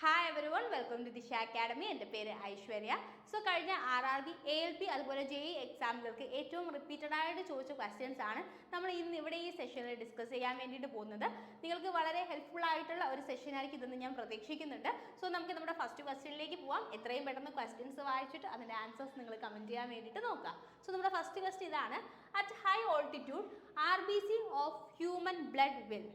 Hi everyone, welcome to ദിശ academy. എൻ്റെ പേര് ഐശ്വര്യ. സോ കഴിഞ്ഞ RRB, ALP അതുപോലെ JEE എക്സാമുകൾക്ക് ഏറ്റവും റിപ്പീറ്റഡ് ആയിട്ട് ചോദിച്ച ക്വസ്റ്റ്യൻസ് ആണ് നമ്മൾ ഇന്ന് ഇവിടെ ഈ സെഷനിൽ ഡിസ്കസ് ചെയ്യാൻ വേണ്ടിയിട്ട് പോകുന്നത്. നിങ്ങൾക്ക് വളരെ ഹെൽപ്ഫുൾ ആയിട്ടുള്ള ഒരു സെഷൻ ആയിരിക്കും ഇതെന്ന് ഞാൻ പ്രതീക്ഷിക്കുന്നുണ്ട്. സോ നമുക്ക് നമ്മുടെ ഫസ്റ്റ് ക്വസ്റ്റ്യനിലേക്ക് പോവാം. എത്രയും പെട്ടെന്ന് ക്വസ്റ്റ്യൻസ് വായിച്ചിട്ട് അതിൻ്റെ ആൻസേഴ്സ് നിങ്ങൾ കമൻറ്റ് ചെയ്യാൻ വേണ്ടിയിട്ട് നോക്കാം. സോ നമ്മുടെ ഫസ്റ്റ് ക്വസ്റ്റ്യൻ ഇതാണ്: at high altitude RBC of human blood will.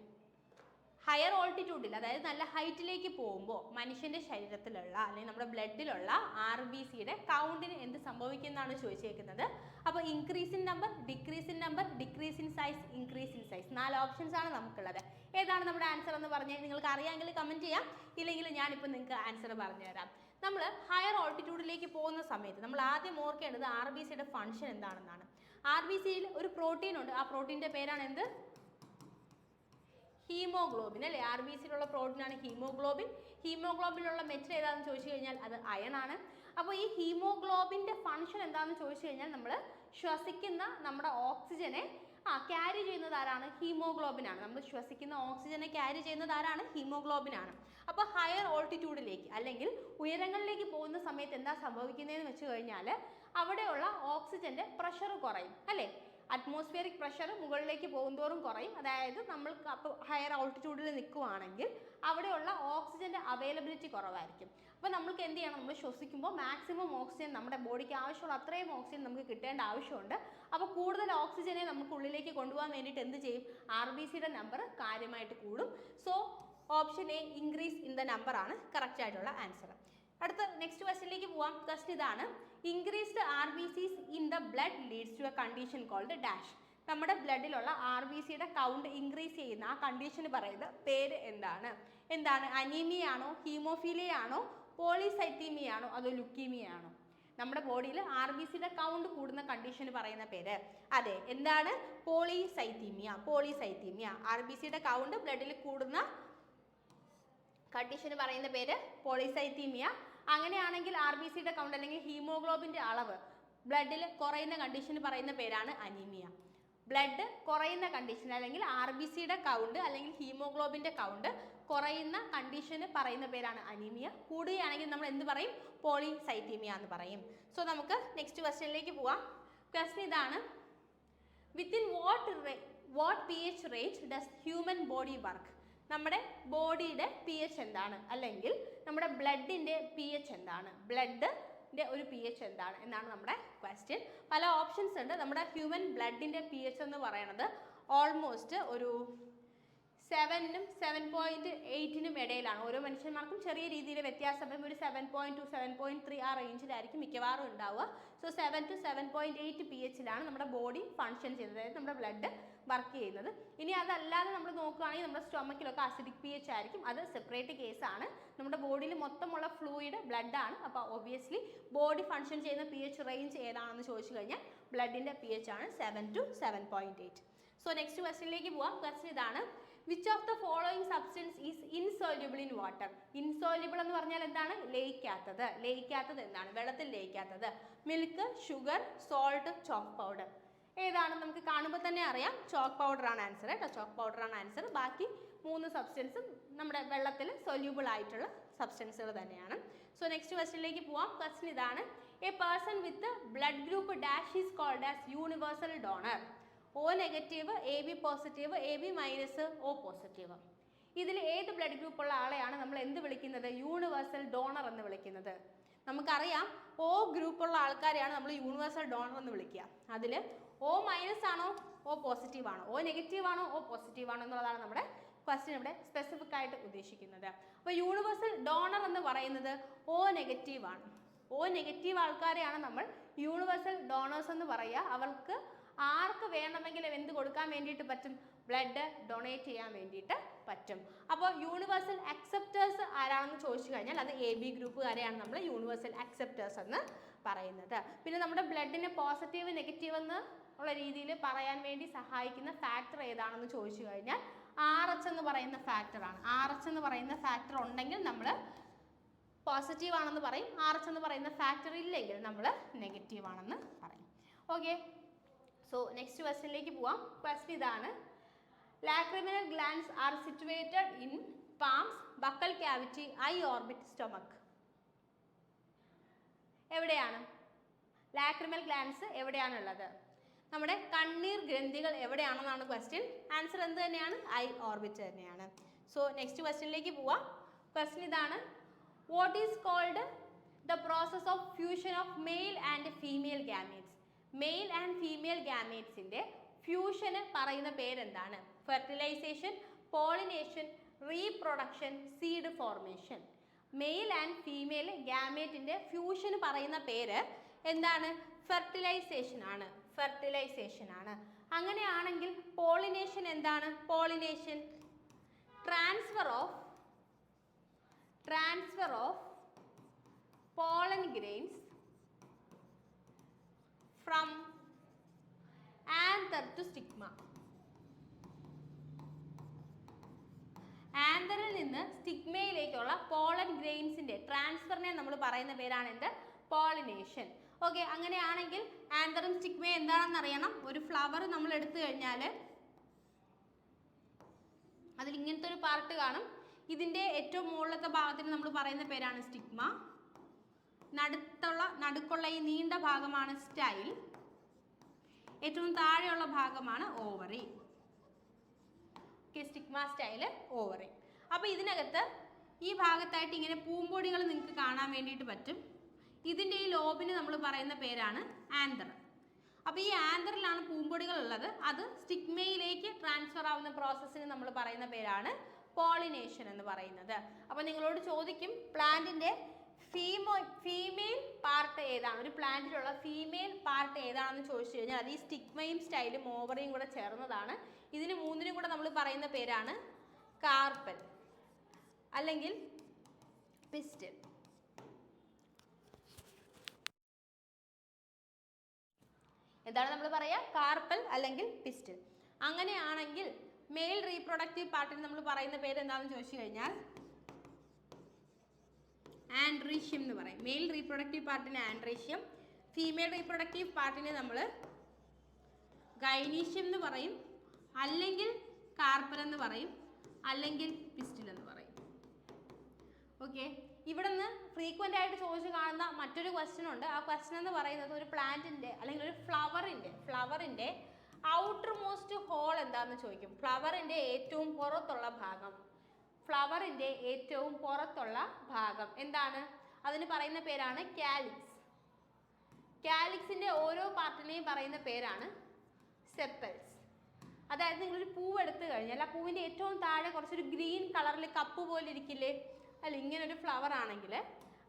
Higher ഓൾട്ടിറ്റ്യൂഡിൽ, അതായത് നല്ല ഹൈറ്റിലേക്ക് പോകുമ്പോൾ മനുഷ്യൻ്റെ ശരീരത്തിലുള്ള അല്ലെങ്കിൽ നമ്മുടെ ബ്ലഡിലുള്ള RBCയുടെ കൗണ്ടിന് എന്ത് സംഭവിക്കുന്നതാണ് ചോദിച്ചേക്കുന്നത്. അപ്പോൾ increase in number, decrease in number, decrease in size, increase in size, 4 options ആണ് നമുക്കുള്ളത്. ഏതാണ് നമ്മുടെ ആൻസർ എന്ന് പറഞ്ഞാൽ നിങ്ങൾക്ക് അറിയാമെങ്കിൽ കമൻറ്റ് ചെയ്യാം, ഇല്ലെങ്കിൽ ഞാനിപ്പോൾ നിങ്ങൾക്ക് ആൻസർ പറഞ്ഞു തരാം. നമ്മൾ ഹയർ ഓൾട്ടിറ്റ്യൂഡിലേക്ക് പോകുന്ന സമയത്ത് നമ്മൾ ആദ്യം ഓർക്കേണ്ടത് RBCയുടെ ഫംഗ്ഷൻ എന്താണെന്നാണ്. RBCയിൽ ഒരു പ്രോട്ടീൻ ഉണ്ട്. ആ പ്രോട്ടീൻ്റെ പേരാണ് എന്ത്? ഹീമോഗ്ലോബിൻ അല്ലേ. RBCയിലുള്ള പ്രോട്ടീനാണ് ഹീമോഗ്ലോബിൻ. ഹീമോഗ്ലോബിനുള്ള മെറ്റൽ ഏതാണെന്ന് ചോദിച്ചു കഴിഞ്ഞാൽ അത് അയൺ ആണ്. അപ്പോൾ ഈ ഹീമോഗ്ലോബിൻ്റെ ഫംഗ്ഷൻ എന്താണെന്ന് ചോദിച്ചു കഴിഞ്ഞാൽ നമ്മൾ ശ്വസിക്കുന്ന നമ്മുടെ ഓക്സിജനെ ക്യാരി ചെയ്യുന്നത് ആരാണ്? ഹീമോഗ്ലോബിനാണ്. നമ്മൾ ശ്വസിക്കുന്ന ഓക്സിജനെ ക്യാരി ചെയ്യുന്നത് ആരാണ്? ഹീമോഗ്ലോബിനാണ്. അപ്പോൾ ഹയർ ഓൾട്ടിറ്റ്യൂഡിലേക്ക് അല്ലെങ്കിൽ ഉയരങ്ങളിലേക്ക് പോകുന്ന സമയത്ത് എന്താ സംഭവിക്കുന്നതെന്ന് വെച്ച് കഴിഞ്ഞാൽ അവിടെയുള്ള ഓക്സിജൻ്റെ പ്രഷർ കുറയും അല്ലേ. അറ്റ്മോസ്ഫിയറിക് പ്രഷർ മുകളിലേക്ക് പോകുന്തോറും കുറയും. അതായത് നമ്മൾ അപ്പോൾ ഹയർ ഓൾട്ടിറ്റ്യൂഡിൽ നിൽക്കുകയാണെങ്കിൽ അവിടെയുള്ള ഓക്സിജൻ്റെ അവൈലബിലിറ്റി കുറവായിരിക്കും. അപ്പോൾ നമുക്ക് എന്ത് ചെയ്യണം? നമ്മൾ ശ്വസിക്കുമ്പോൾ മാക്സിമം ഓക്സിജൻ നമ്മുടെ ബോഡിക്ക് ആവശ്യമുള്ള അത്രയും ഓക്സിജൻ നമുക്ക് കിട്ടേണ്ട ആവശ്യമുണ്ട്. അപ്പോൾ കൂടുതൽ ഓക്സിജനെ നമുക്ക് ഉള്ളിലേക്ക് കൊണ്ടുപോകാൻ വേണ്ടിയിട്ട് എന്ത് ചെയ്യും? RBCയുടെ നമ്പർ കാര്യമായിട്ട് കൂടും. So option A, increase in the number ആണ് കറക്റ്റ് ആയിട്ടുള്ള ആൻസർ. അടുത്ത നെക്സ്റ്റ് ക്വസ്റ്റ്യനിലേക്ക് പോവാം. ക്വസ്റ്റ്യൻ ഇതാണ്: increased RBCs in the blood leads to a condition called dash. നമ്മുടെ ബ്ലഡിലുള്ള RBCയുടെ കൗണ്ട് ഇൻക്രീസ് ചെയ്യുന്ന ആ കണ്ടീഷന് പറയുന്ന പേര് എന്താണ്? അനീമിയ ആണോ, ഹീമോഫീലിയ ആണോ, പോളിസൈത്തീമിയ ആണോ, അതോ ലുക്കീമിയ ആണോ? നമ്മുടെ ബോഡിയിൽ RBCയുടെ കൗണ്ട് കൂടുന്ന കണ്ടീഷന് പറയുന്ന പേര് അതെ എന്താണ്? പോളിസൈത്തീമിയ. RBCയുടെ കൗണ്ട് ബ്ലഡിൽ കൂടുന്ന കണ്ടീഷന് പറയുന്ന പേര് പോളിസൈത്തീമിയ. അങ്ങനെയാണെങ്കിൽ RBCയുടെ കൗണ്ട് അല്ലെങ്കിൽ ഹീമോഗ്ലോബിൻ്റെ അളവ് ബ്ലഡിൽ കുറയുന്ന കണ്ടീഷന് പറയുന്ന പേരാണ് അനീമിയ. ബ്ലഡ് കുറയുന്ന കണ്ടീഷൻ അല്ലെങ്കിൽ RBCയുടെ കൗണ്ട് അല്ലെങ്കിൽ ഹീമോഗ്ലോബിൻ്റെ കൗണ്ട് കുറയുന്ന കണ്ടീഷന് പറയുന്ന പേരാണ് അനീമിയ. കൂടുകയാണെങ്കിൽ നമ്മൾ എന്ത് പറയും? പോളിസൈത്തീമിയ എന്ന് പറയും. സോ നമുക്ക് നെക്സ്റ്റ് ക്വസ്റ്റ്യനിലേക്ക് പോവാം. ക്വസ്റ്റ്യൻ ഇതാണ്: within what pH range does human body work? നമ്മുടെ ബോഡിയുടെ pH എന്താണ്, അല്ലെങ്കിൽ നമ്മുടെ ബ്ലഡിൻ്റെ pH എന്താണ്? ബ്ലഡിൻ്റെ ഒരു pH എന്താണ് എന്നാണ് നമ്മുടെ ക്വസ്റ്റ്യൻ. പല ഓപ്ഷൻസ് ഉണ്ട്. നമ്മുടെ ഹ്യൂമൻ ബ്ലഡിൻ്റെ pH എന്ന് പറയുന്നത് ഓൾമോസ്റ്റ് ഒരു 7-നും 7.8-നും ഇടയിലാണ്. ഓരോ മനുഷ്യന്മാർക്കും ചെറിയ രീതിയിൽ വ്യത്യാസം, ഒരു 7.2, 7.3 ആ റേഞ്ചിലായിരിക്കും മിക്കവാറും ഉണ്ടാവുക. സോ 7 to 7.8 pHയിലാണ് നമ്മുടെ ബോഡി ഫങ്ഷൻ ചെയ്യുന്നത്, അതായത് നമ്മുടെ ബ്ലഡ് വർക്ക് ചെയ്യുന്നത്. ഇനി അതല്ലാതെ നമ്മൾ നോക്കുകയാണെങ്കിൽ നമ്മുടെ സ്റ്റൊമക്കിലൊക്കെ അസിഡിക് pH ആയിരിക്കും. അത് സെപ്പറേറ്റ് കേസാണ്. നമ്മുടെ ബോഡിയിൽ മൊത്തമുള്ള ഫ്ലൂയിഡ് ബ്ലഡാണ്. അപ്പോൾ ഒബ്വിയസ്ലി ബോഡി ഫങ്ഷൻ ചെയ്യുന്ന pH റേഞ്ച് ഏതാണെന്ന് ചോദിച്ചു കഴിഞ്ഞാൽ ബ്ലഡിൻ്റെ pH ആണ് 7 to 7.8. സോ നെക്സ്റ്റ് ക്വസ്റ്റ്യനിലേക്ക് പോവാം. ക്വസ്റ്റ്യൻ ഇതാണ്: which of the following substance is insoluble in water? Insoluble എന്ന് പറഞ്ഞാൽ എന്താണ്? ലയിക്കാത്തത് എന്താണ്? വെള്ളത്തിൽ ലയിക്കാത്തത്. Milk, sugar, salt, chalk powder. ഏതാണ്? നമുക്ക് കാണുമ്പോൾ തന്നെ അറിയാം ചോക്ക് പൗഡർ ആണ് ആൻസർ കേട്ടോ. ചോക്ക് പൗഡർ ആണ് ആൻസർ. ബാക്കി 3 സബ്സ്റ്റൻസും നമ്മുടെ വെള്ളത്തിൽ സൊല്യൂബിൾ ആയിട്ടുള്ള സബ്സ്റ്റൻസുകൾ തന്നെയാണ്. സോ നെക്സ്റ്റ് ക്വസ്റ്റ്യനിലേക്ക് പോവാം. ക്വസ്റ്റ്യൻ ഇതാണ്: a person with blood group dash is called as universal donor. O negative, AB positive, AB minus, O positive. ഇതിൽ ഏത് ബ്ലഡ് ഗ്രൂപ്പുള്ള ആളെയാണ് നമ്മൾ എന്ത് വിളിക്കുന്നത്? യൂണിവേഴ്സൽ ഡോണർ എന്ന് വിളിക്കുന്നത്. നമുക്കറിയാം O ഗ്രൂപ്പുള്ള ആൾക്കാരെയാണ് നമ്മൾ യൂണിവേഴ്സൽ ഡോണർ എന്ന് വിളിക്കുക. അതിൽ O മൈനസ് ആണോ, O പോസിറ്റീവ് ആണോ, O നെഗറ്റീവ് ആണോ, O പോസിറ്റീവ് ആണോ എന്നുള്ളതാണ് നമ്മുടെ ക്വസ്റ്റ്യൻ ഇവിടെ സ്പെസിഫിക് ആയിട്ട് ഉദ്ദേശിക്കുന്നത്. അപ്പോൾ യൂണിവേഴ്സൽ ഡോണർ എന്ന് പറയുന്നത് O നെഗറ്റീവ് ആണ്. O നെഗറ്റീവ് ആൾക്കാരെയാണ് നമ്മൾ യൂണിവേഴ്സൽ ഡോണേഴ്സ് എന്ന് പറയുക. അവർക്ക് ആർക്ക് വേണമെങ്കിലും എന്ത് കൊടുക്കാൻ വേണ്ടിയിട്ട് പറ്റും? ബ്ലഡ് ഡൊണേറ്റ് ചെയ്യാൻ വേണ്ടിയിട്ട് പറ്റും. അപ്പോൾ യൂണിവേഴ്സൽ അക്സെപ്റ്റേഴ്സ് ആരാണെന്ന് ചോദിച്ചു കഴിഞ്ഞാൽ അത് AB ഗ്രൂപ്പുകാരെയാണ് നമ്മൾ യൂണിവേഴ്സൽ അക്സെപ്റ്റേഴ്സ് എന്ന് പറയുന്നത്. പിന്നെ നമ്മുടെ ബ്ലഡിനെ പോസിറ്റീവ് നെഗറ്റീവ് എന്ന് ഉള്ള രീതിയിൽ പറയാൻ വേണ്ടി സഹായിക്കുന്ന ഫാക്ടർ ഏതാണെന്ന് ചോദിച്ചു കഴിഞ്ഞാൽ RH എന്ന് പറയുന്ന ഫാക്ടറാണ്. RH എന്ന് പറയുന്ന ഫാക്ടർ ഉണ്ടെങ്കിൽ നമ്മൾ പോസിറ്റീവ് ആണെന്ന് പറയും. RH എന്ന് പറയുന്ന ഫാക്ടർ ഇല്ലെങ്കിൽ നമ്മൾ നെഗറ്റീവ് ആണെന്ന് പറയും. ഓക്കെ, സോ നെക്സ്റ്റ് ക്വസ്റ്റ്യനിലേക്ക് പോവാം. ക്വസ്റ്റ്യൻ ഇതാണ്: lacrimal glands are situated in palms, buccal cavity, eye orbit, stomach. എവിടെയാണ്? ലാക്രിമൽ ഗ്ലാൻസ് എവിടെയാണുള്ളത്? നമ്മുടെ കണ്ണീർ ഗ്രന്ഥികൾ എവിടെയാണെന്നാണ് ക്വസ്റ്റ്യൻ. ആൻസർ എന്ത് തന്നെയാണ്? ഐ ഓർബിറ്റ് തന്നെയാണ്. സോ നെക്സ്റ്റ് ക്വസ്റ്റ്യനിലേക്ക് പോവാം. ക്വസ്റ്റ്യൻ ഇതാണ്, what is called the process of fusion of male and female gametes? Male and female ഗാമീറ്റ്സിന്റെ ഫ്യൂഷന് പറയുന്ന പേരെന്താണ്? Fertilisation, pollination, reproduction, seed formation. Male and female ഗാമേറ്റിന്റെ ഫ്യൂഷന് പറയുന്ന പേര് എന്താണ്? ഫെർട്ടിലൈസേഷൻ ആണ്. ഫെർട്ടിലൈസേഷൻ ആണ്. അങ്ങനെയാണെങ്കിൽ പോളിനേഷൻ എന്താണ്? Pollination transfer of pollen grains from anther to stigma. ആന്തറിൽ നിന്ന് സ്റ്റിഗ്മയിലേക്കുള്ള പോളൻ ഗ്രെയിൻസിന്റെ ട്രാൻസ്ഫറിനെ നമ്മൾ പറയുന്ന പേരാണ് എന്ത്? പോളിനേഷൻ. ഓക്കെ, അങ്ങനെയാണെങ്കിൽ ആന്തറും സ്റ്റിഗ്മയും എന്താണെന്ന് അറിയണം. ഒരു ഫ്ലവർ നമ്മൾ എടുത്തു കഴിഞ്ഞാൽ അതിൽ ഇങ്ങനത്തെ ഒരു പാർട്ട് കാണും. ഇതിന്റെ ഏറ്റവും മുകളിലത്തെ ഭാഗത്തിന് നമ്മൾ പറയുന്ന പേരാണ് സ്റ്റിഗ്മ. നടുക്കുള്ള ഈ നീണ്ട ഭാഗമാണ് സ്റ്റൈൽ. ഏറ്റവും താഴെയുള്ള ഭാഗമാണ് ഓവറി. Stigma, style, ovary. അപ്പോൾ ഇതിനകത്ത് ഈ ഭാഗത്തായിട്ട് ഇങ്ങനെ പൂമ്പൊടികൾ നിങ്ങൾക്ക് കാണാൻ വേണ്ടിയിട്ട് പറ്റും. ഇതിൻ്റെ ഈ ലോബിന് നമ്മൾ പറയുന്ന പേരാണ് ആന്തർ. അപ്പോൾ ഈ ആന്തറിലാണ് പൂമ്പൊടികൾ ഉള്ളത്. അത് സ്റ്റിഗ്മയിലേക്ക് ട്രാൻസ്ഫർ ആവുന്ന പ്രോസസ്സിന് നമ്മൾ പറയുന്ന പേരാണ് പോളിനേഷൻ എന്ന് പറയുന്നത്. അപ്പോൾ നിങ്ങളോട് ചോദിക്കും, പ്ലാന്റിന്റെ ഫീമെയിൽ പാർട്ട് ഏതാണ്? ഒരു പ്ലാന്റിലുള്ള ഫീമെയിൽ പാർട്ട് ഏതാണെന്ന് ചോദിച്ചു കഴിഞ്ഞാൽ അത് ഈ സ്റ്റിഗ്മയും സ്റ്റൈലും ഓവറിയും കൂടെ ചേർന്നതാണ്. ഇതിന് മൂന്നിനും കൂടെ നമ്മൾ പറയുന്ന പേരാണ് കാർപ്പൽ അല്ലെങ്കിൽ പിസ്റ്റൽ. എന്താണ് നമ്മൾ പറയുക? കാർപ്പൽ അല്ലെങ്കിൽ പിസ്റ്റൽ. അങ്ങനെയാണെങ്കിൽ മെയിൽ റീപ്രൊഡക്റ്റീവ് പാർട്ടിന് നമ്മൾ പറയുന്ന പേര് എന്താണെന്ന് ചോദിച്ചു കഴിഞ്ഞാൽ ആൻഡ്രീഷ്യം എന്ന് പറയും. മെയിൽ റീപ്രൊഡക്റ്റീവ് പാർട്ടിന് ആൻഡ്രീഷ്യം, ഫീമെയിൽ റീപ്രൊഡക്റ്റീവ് പാർട്ടിനെ നമ്മൾ ഗൈനീഷ്യം എന്ന് പറയും, അല്ലെങ്കിൽ കാർപ്പൽ എന്ന് പറയും, അല്ലെങ്കിൽ പിസ്റ്റൽ എന്ന് പറയും. ഓക്കെ, ഇവിടെ നിന്ന് ഫ്രീക്വൻ്റ് ആയിട്ട് ചോദിച്ചു കാണുന്ന മറ്റൊരു ക്വസ്റ്റ്യൻ ഉണ്ട്. ആ ക്വസ്റ്റ്യൻ എന്ന് പറയുന്നത് ഒരു പ്ലാന്റിന്റെ അല്ലെങ്കിൽ ഒരു ഫ്ലവറിന്റെ ഔട്ടർ മോസ്റ്റ് ഹോൾ എന്താണെന്ന് ചോദിക്കും. ഫ്ലവറിന്റെ ഏറ്റവും പുറത്തുള്ള ഭാഗം എന്താണ്? അതിന് പറയുന്ന പേരാണ് കാലിക്സ്. കാലിക്സിന്റെ ഓരോ പാർട്ടിനെയും പറയുന്ന പേരാണ് സെപ്പൽസ്. അതായത് നിങ്ങളൊരു പൂവ് എടുത്തു കഴിഞ്ഞാൽ ആ പൂവിന്റെ ഏറ്റവും താഴെ കുറച്ചൊരു ഗ്രീൻ കളറിൽ കപ്പ് പോലെ ഇരിക്കില്ലേ? അല്ല, ഇങ്ങനെ ഒരു ഫ്ലവർ ആണെങ്കിൽ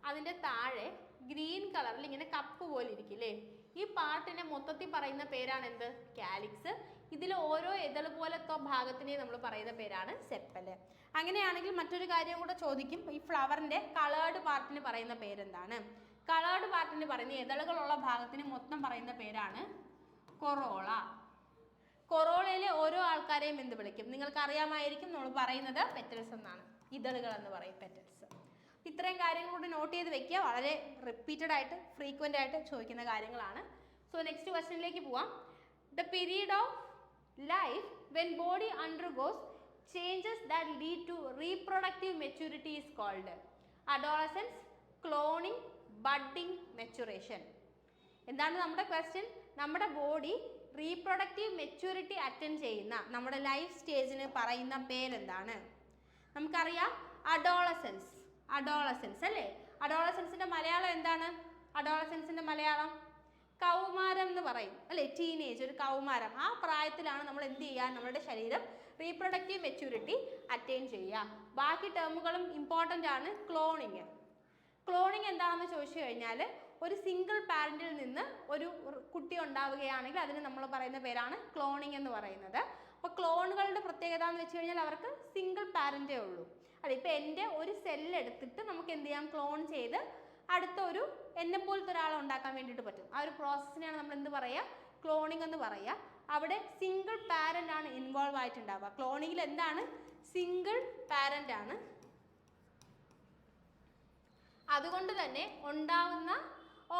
അതിന്റെ താഴെ ഗ്രീൻ കളറിൽ ഇങ്ങനെ കപ്പ് പോലെ ഇരിക്കില്ലേ? ഈ പാർട്ടിനെ മൊത്തത്തിൽ പറയുന്ന പേരാണ് എന്ത്? കാലിക്സ്. ഇതിൽ ഓരോ എതൾ പോലത്തെ ഭാഗത്തിനെയും നമ്മൾ പറയുന്ന പേരാണ് സെപ്പല്. അങ്ങനെയാണെങ്കിൽ മറ്റൊരു കാര്യം കൂടെ ചോദിക്കും, ഈ ഫ്ലവറിന്റെ കളേർഡ് പാർട്ടിന് പറയുന്ന പേരെന്താണ്? കളേർഡ് പാർട്ടിന് പറയുന്ന എതളുകളുള്ള ഭാഗത്തിന് മൊത്തം പറയുന്ന പേരാണ് കൊറോള. കൊറോളയിലെ ഓരോ ആൾക്കാരെയും എന്ത് വിളിക്കും? നിങ്ങൾക്ക് അറിയാമായിരിക്കും, നമ്മൾ പറയുന്നത് പെറ്റൽസ് എന്നാണ്. ഇതളുകൾ എന്ന് പറയും, പെറ്റൽസ്. ഇത്രയും കാര്യങ്ങൾ കൂടി നോട്ട് ചെയ്ത് വെക്കുക. വളരെ റിപ്പീറ്റഡ് ആയിട്ട് ഫ്രീക്വൻ്റ് ആയിട്ട് ചോദിക്കുന്ന കാര്യങ്ങളാണ്. സോ നെക്സ്റ്റ് ക്വസ്റ്റ്യനിലേക്ക് പോവാം. The period of life when body undergoes changes that lead to reproductive maturity is called adolescence, cloning, budding, maturation. എന്താണ് നമ്മുടെ ക്വസ്റ്റ്യൻ? നമ്മുടെ ബോഡി റീപ്രൊഡക്റ്റീവ് മെച്യൂരിറ്റി അറ്റൻഡ് ചെയ്യുന്ന നമ്മുടെ ലൈഫ് സ്റ്റേജിന് പറയുന്ന പേരെന്താണ്? നമുക്കറിയാം, അഡോളസൻസ് അല്ലേ? അഡോളസൻസിന്റെ മലയാളം എന്താണ്? അഡോളസൻസിന്റെ മലയാളം കൗമാരം എന്ന് പറയും അല്ലേ? ടീനേജ്, ഒരു കൗമാരം. ആ പ്രായത്തിലാണ് നമ്മൾ എന്ത് ചെയ്യുക? നമ്മുടെ ശരീരം റീപ്രൊഡക്റ്റീവ് മെച്യൂരിറ്റി അറ്റൈൻ ചെയ്യുക. ബാക്കി ടേമുകളും ഇമ്പോർട്ടൻ്റ് ആണ്. ക്ലോണിങ് എന്താണെന്ന് ചോദിച്ചു കഴിഞ്ഞാൽ ഒരു സിംഗിൾ പാരന്റിൽ നിന്ന് ഒരു കുട്ടി ഉണ്ടാവുകയാണെങ്കിൽ അതിന് നമ്മൾ പറയുന്ന പേരാണ് ക്ലോണിങ് എന്ന് പറയുന്നത്. അപ്പോൾ ക്ലോണുകളുടെ പ്രത്യേകത എന്ന് വെച്ച് കഴിഞ്ഞാൽ അവർക്ക് സിംഗിൾ പാരന്റേ ഉള്ളൂ. അതെ, ഇപ്പം എൻ്റെ ഒരു സെല്ല് എടുത്തിട്ട് നമുക്ക് എന്ത് ചെയ്യാം? ക്ലോൺ ചെയ്ത് അടുത്ത ഒരു എന്നെ പോലത്തെ ഒരാളെ ഉണ്ടാക്കാൻ വേണ്ടിയിട്ട് പറ്റും. ആ ഒരു പ്രോസസ്സിനെയാണ് നമ്മൾ എന്ത് പറയുക? ക്ലോണിങ് എന്ന് പറയുക. അവിടെ സിംഗിൾ പാരന്റ് ആണ് ഇൻവോൾവ് ആയിട്ടുണ്ടാവുക. ക്ലോണിങ്ങിൽ എന്താണ്? സിംഗിൾ പാരന്റ് ആണ്. അതുകൊണ്ട് തന്നെ ഉണ്ടാവുന്ന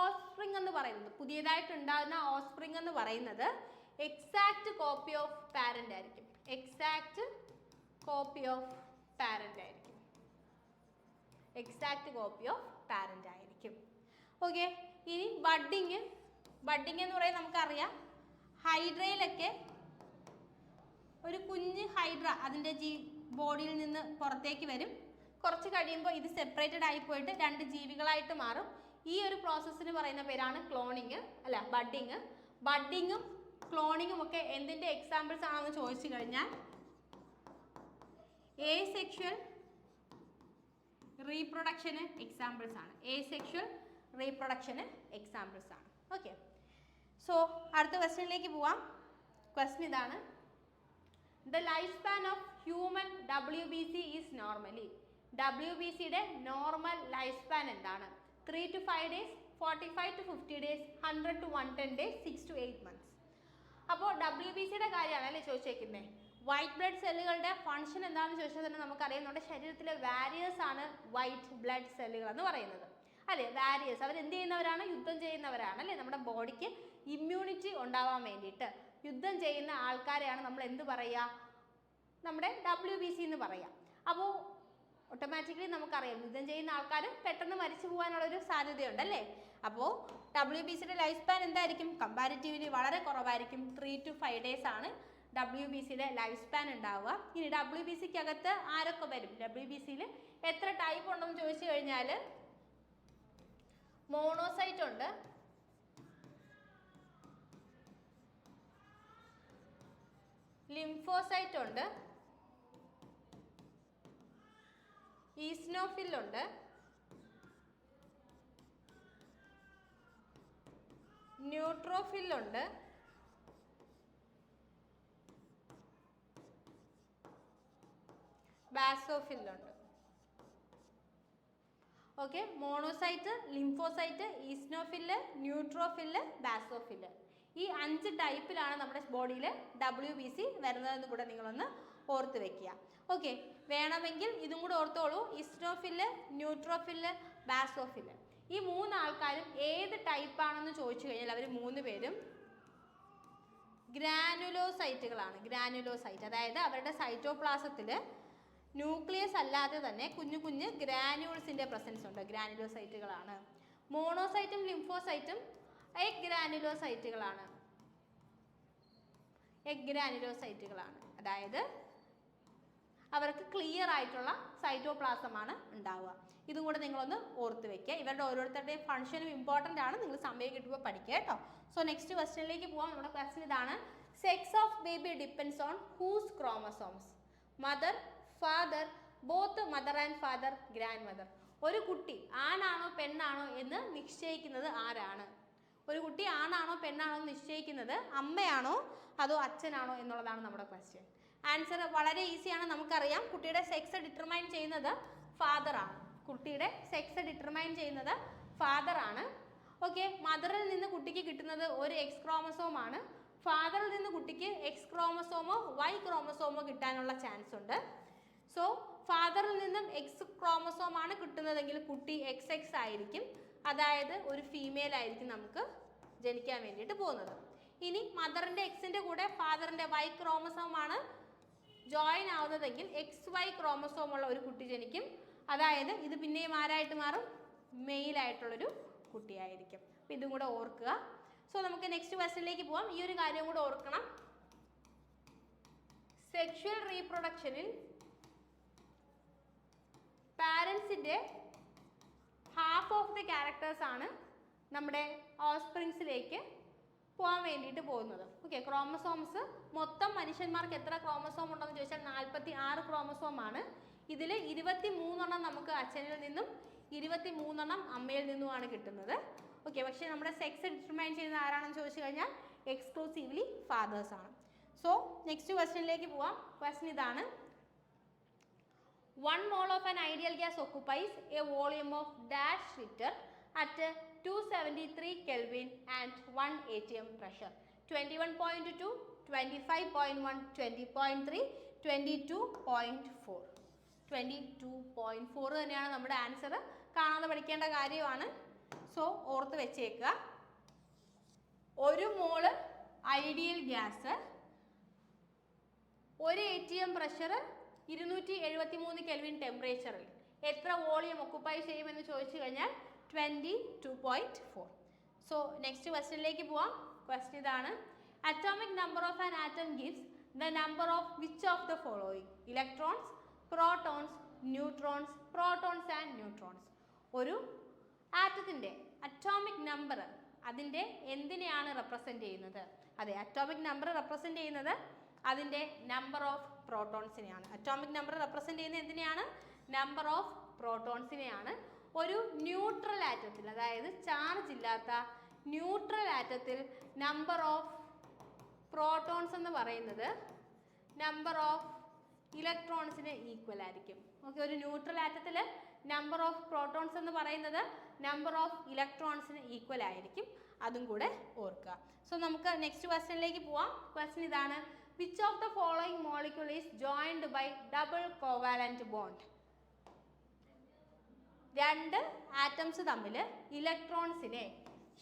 ഓഫ്സ്പ്രിങ് എന്ന് പറയുന്നത്, പുതിയതായിട്ട് ഉണ്ടാകുന്ന ഓഫ്സ്പ്രിങ് എന്ന് പറയുന്നത് എക്സാക്ട് കോപ്പി ഓഫ് പാരന്റ് ആയിരിക്കും. എക്സാക്ട് കോപ്പി ഓഫ് പാരന്റ് ആയിരിക്കും. ഓക്കെ, ഇനി ബഡ്ഡിങ് എന്ന് പറയുന്നത് നമുക്കറിയാം ഹൈഡ്രയിലൊക്കെ ഒരു കുഞ്ഞ് ഹൈഡ്ര അതിൻ്റെ ബോഡിയിൽ നിന്ന് പുറത്തേക്ക് വരും. കുറച്ച് കഴിയുമ്പോൾ ഇത് സെപ്പറേറ്റഡ് ആയി പോയിട്ട് രണ്ട് ജീവികളായിട്ട് മാറും. ഈ ഒരു പ്രോസസ്സിന് പറയുന്ന പേരാണ് ക്ലോണിങ് അല്ല ബഡ്ഡിങ്. ബഡ്ഡിങ്ങും ക്ലോണിങ്ങും ഒക്കെ എന്തിൻ്റെ എക്സാമ്പിൾസ് ആണെന്ന് ചോദിച്ചു കഴിഞ്ഞാൽ ഏസെക്ഷൽ റീപ്രൊഡക്ഷന് എക്സാമ്പിൾസ് ആണ്. ഏസെക്ഷൽ റീപ്രൊഡക്ഷന് എക്സാമ്പിൾസ് ആണ്. ഓക്കെ, സോ അടുത്ത ക്വസ്റ്റ്യനിലേക്ക് പോവാം. ക്വസ്റ്റ്യൻ ഇതാണ്: the life span of human WBC is normally. WBCയുടെ നോർമൽ ലൈഫ് സ്പാൻ എന്താണ്? 3 to 5 days, 45 to 50 days, 100 to 110 days, 6 to 8 months. അപ്പോൾ WBCയുടെ കാര്യമാണ് അല്ലേ ചോദിച്ചേക്കുന്നത്. വൈറ്റ് ബ്ലഡ് സെല്ലുകളുടെ ഫംഗ്ഷൻ എന്താണെന്ന് ചോദിച്ചാൽ തന്നെ നമുക്കറിയാം നമ്മുടെ ശരീരത്തിലെ വാരിയേഴ്സ് ആണ് വൈറ്റ് ബ്ലഡ് സെല്ലുകൾ എന്ന് പറയുന്നത് അല്ലേ. വാരിയേഴ്സ് അവർ എന്ത് ചെയ്യുന്നവരാണ്? യുദ്ധം ചെയ്യുന്നവരാണ് അല്ലേ. നമ്മുടെ ബോഡിക്ക് ഇമ്മ്യൂണിറ്റി ഉണ്ടാവാൻ വേണ്ടിയിട്ട് യുദ്ധം ചെയ്യുന്ന ആൾക്കാരെയാണ് നമ്മൾ എന്ത് പറയുക? നമ്മുടെ WBC എന്ന് പറയുക. അപ്പോൾ ഓട്ടോമാറ്റിക്കലി നമുക്കറിയാം യുദ്ധം ചെയ്യുന്ന ആൾക്കാർ പെട്ടെന്ന് മരിച്ചു പോകാനുള്ളൊരു സാധ്യതയുണ്ട് അല്ലേ. അപ്പോൾ WBCയുടെ ലൈഫ് സ്പാൻ എന്തായിരിക്കും? കമ്പാരിറ്റീവ്ലി വളരെ കുറവായിരിക്കും. 3 to 5 days ആണ് WBCയുടെ ലൈഫ് സ്പാൻ ഉണ്ടാവുക. ഇനി WBCക്കകത്ത് ആരൊക്കെ വരും? WBCയിൽ എത്ര ടൈപ്പ് ഉണ്ടെന്ന് ചോദിച്ചു കഴിഞ്ഞാൽ മോണോസൈറ്റ് ഉണ്ട്, ലിംഫോസൈറ്റ് ഉണ്ട്, ഈസ്നോഫിൽ ഉണ്ട്, ന്യൂട്രോഫിൽ ഉണ്ട്, ബാസോഫിൽ ഉണ്ട്. Okay, monocyte, lymphocyte, eosinophil, neutrophil, basophil. ഈ 5 ടൈപ്പിലാണ് നമ്മുടെ ബോഡിയിൽ WBC വരുന്നതെന്ന് കൂടെ നിങ്ങളൊന്ന് ഓർത്ത് വെക്കുക. ഓക്കെ, വേണമെങ്കിൽ ഇതും കൂടെ ഓർത്തോളൂ. ഈസ്നോഫില്, ന്യൂട്രോഫില്, ബാസോഫില്. ഈ 3 ആൾക്കാരും ഏത് ടൈപ്പാണെന്ന് ചോദിച്ചു കഴിഞ്ഞാൽ അവർ 3 പേരും ഗ്രാനുലോസൈറ്റുകളാണ്. ഗ്രാനുലോസൈറ്റ് അതായത് അവരുടെ സൈറ്റോപ്ലാസത്തിൽ ന്യൂക്ലിയസ് അല്ലാതെ തന്നെ കുഞ്ഞു കുഞ്ഞ് ഗ്രാനുൾസിൻ്റെ പ്രസൻസ് ഉണ്ട്. ഗ്രാനുലോസൈറ്റുകളാണ്. മോണോസൈറ്റും ലിംഫോസൈറ്റും എഗ് ഗ്രാനുലോസൈറ്റുകളാണ്. എഗ് ഗ്രാനുലോസൈറ്റുകളാണ്. അതായത് അവർക്ക് ക്ലിയർ ആയിട്ടുള്ള സൈറ്റോപ്ലാസമാണ് ഉണ്ടാവുക. ഇതും കൂടെ നിങ്ങളൊന്ന് ഓർത്ത് വെക്കുക. ഇവരുടെ ഓരോരുത്തരുടെയും ഫംഗ്ഷനും ഇമ്പോർട്ടൻ്റ് ആണ്. നിങ്ങൾ സമയം കിട്ടുമ്പോൾ പഠിക്കുക കേട്ടോ. സോ നെക്സ്റ്റ് ക്വസ്റ്റ്യനിലേക്ക് പോകാം. നമ്മുടെ ക്വസ്റ്റ്യൻ ഇതാണ്: sex of baby depends on whose chromosomes? Mother, father, both mother and father, grandmother. ഒരു കുട്ടി ആണാണോ പെണ്ണാണോ എന്ന് നിശ്ചയിക്കുന്നത് ആരാണ്? ഒരു കുട്ടി ആണാണോ പെണ്ണാണോ എന്ന് നിശ്ചയിക്കുന്നത് അമ്മയാണോ അതോ അച്ഛനാണോ എന്നുള്ളതാണ് നമ്മുടെ ക്വസ്റ്റ്യൻ. ആൻസർ വളരെ ഈസിയാണ്. നമുക്കറിയാം കുട്ടിയുടെ സെക്സ് ഡിറ്റർമൈൻ ചെയ്യുന്നത് ഫാദറാണ്. കുട്ടിയുടെ സെക്സ് ഡിറ്റർമൈൻ ചെയ്യുന്നത് ഫാദറാണ്. ഓക്കെ, മദറിൽ നിന്ന് കുട്ടിക്ക് കിട്ടുന്നത് ഒരു എക്സ് ക്രോമസോമാണ്. ഫാദറിൽ നിന്ന് കുട്ടിക്ക് എക്സ് ക്രോമസോമോ വൈ ക്രോമസോമോ കിട്ടാനുള്ള ചാൻസ് ഉണ്ട്. സോ ഫാദറിൽ നിന്നും എക്സ് ക്രോമസോമാണ് കിട്ടുന്നതെങ്കിൽ കുട്ടി XX ആയിരിക്കും. അതായത് ഒരു ഫീമെയിൽ ആയിരിക്കും നമുക്ക് ജനിക്കാൻ വേണ്ടിയിട്ട് പോകുന്നത്. ഇനി മദറിൻ്റെ എക്സിൻ്റെ കൂടെ ഫാദറിൻ്റെ വൈ ക്രോമസോമാണ് ജോയിൻ ആവുന്നതെങ്കിൽ XY ക്രോമസോമുള്ള ഒരു കുട്ടി ജനിക്കും. അതായത് ഇത് പിന്നെയും ആരായിട്ട് മാറും? മെയിലായിട്ടുള്ളൊരു കുട്ടിയായിരിക്കും. അപ്പം ഇതും കൂടെ ഓർക്കുക. സോ നമുക്ക് നെക്സ്റ്റ് ക്വസ്റ്റ്യനിലേക്ക് പോവാം. ഈ ഒരു കാര്യം കൂടെ ഓർക്കണം. സെക്ഷുവൽ റീപ്രൊഡക്ഷനിൽ പാരൻസിൻ്റെ ഹാഫ് ഓഫ് ദി ക്യാരക്ടേഴ്സ് ആണ് നമ്മുടെ ഓഫ്സ്പ്രിങ്സിലേക്ക് പോകാൻ വേണ്ടിയിട്ട് പോകുന്നത്. ഓക്കെ, ക്രോമസോംസ് മൊത്തം മനുഷ്യന്മാർക്ക് എത്ര ക്രോമസോം ഉണ്ടെന്ന് ചോദിച്ചാൽ 46 ക്രോമസോമാണ്. ഇതിൽ 23 നമുക്ക് അച്ഛനിൽ നിന്നും 23 അമ്മയിൽ നിന്നുമാണ് കിട്ടുന്നത്. ഓക്കെ, പക്ഷേ നമ്മുടെ സെക്സ് ഡിറ്റർമൈൻ ചെയ്യുന്ന ആരാണെന്ന് ചോദിച്ചു കഴിഞ്ഞാൽ എക്സ്ക്ലൂസീവ്ലി ഫാദേഴ്സ് ആണ്. സോ നെക്സ്റ്റ് ക്വസ്റ്റ്യനിലേക്ക് പോവാം. ക്വസ്റ്റ്യൻ ഇതാണ്: 1 mole of an ideal gas occupies a volume of dash liter at 273 Kelvin and 1 atm pressure. 21.2, 25.1, 20.3, 22.4. 22.4 തന്നെയാണ് നമ്മുടെ ആൻസർ. കാണാതെ പഠിക്കേണ്ട കാര്യമാണ്. സോ ഓർത്ത് വെച്ചേക്കുക. 1 mole ideal gas, 1 ATM pressure, 273 kelvin ടെമ്പറേച്ചറിൽ എത്ര വോളിയം ഒക്കുപ്പൈ ചെയ്യുമെന്ന് ചോദിച്ചു കഴിഞ്ഞാൽ 22.4. സോ നെക്സ്റ്റ് ക്വസ്റ്റ്യനിലേക്ക് പോവാം. ക്വസ്റ്റ്യൻ ഇതാണ്: atomic number of an atom gives the number of which of the following? Electrons, protons, neutrons, protons and neutrons. ഒരു ആറ്റത്തിന്റെ അറ്റോമിക് നമ്പർ അതിന്റെ എന്തിനെയാണ് റെപ്രസെന്റ് ചെയ്യുന്നത്? അതെ, അറ്റോമിക് നമ്പർ റെപ്രസെന്റ് ചെയ്യുന്നത് അതിന്റെ നമ്പർ ഓഫ് പ്രോട്ടോൺസിനെയാണ്. അറ്റോമിക് നമ്പർ റെപ്രസെന്റ് ചെയ്യുന്നത് എന്തിനെയാണ്? നമ്പർ ഓഫ് പ്രോട്ടോൺസിനെയാണ്. ഒരു ന്യൂട്രൽ ആറ്റത്തിൽ, അതായത് ചാർജ് ഇല്ലാത്ത ന്യൂട്രൽ ആറ്റത്തിൽ നമ്പർ ഓഫ് പ്രോട്ടോൺസ് എന്ന് പറയുന്നത് നമ്പർ ഓഫ് ഇലക്ട്രോൺസിന് ഈക്വൽ ആയിരിക്കും. ഓക്കെ, ഒരു ന്യൂട്രൽ ആറ്റത്തിൽ നമ്പർ ഓഫ് പ്രോട്ടോൺസ് എന്ന് പറയുന്നത് നമ്പർ ഓഫ് ഇലക്ട്രോൺസിന് ഈക്വൽ ആയിരിക്കും. അതും കൂടെ ഓർക്കുക. സോ നമുക്ക് നെക്സ്റ്റ് ക്വസ്റ്റ്യനിലേക്ക് പോവാം. ക്വസ്റ്റ്യൻ ഇതാണ്: which of the following molecule is joined by double covalent bond? രണ്ട് ആറ്റംസ് തമ്മിൽ ഇലക്ട്രോൺസിനെ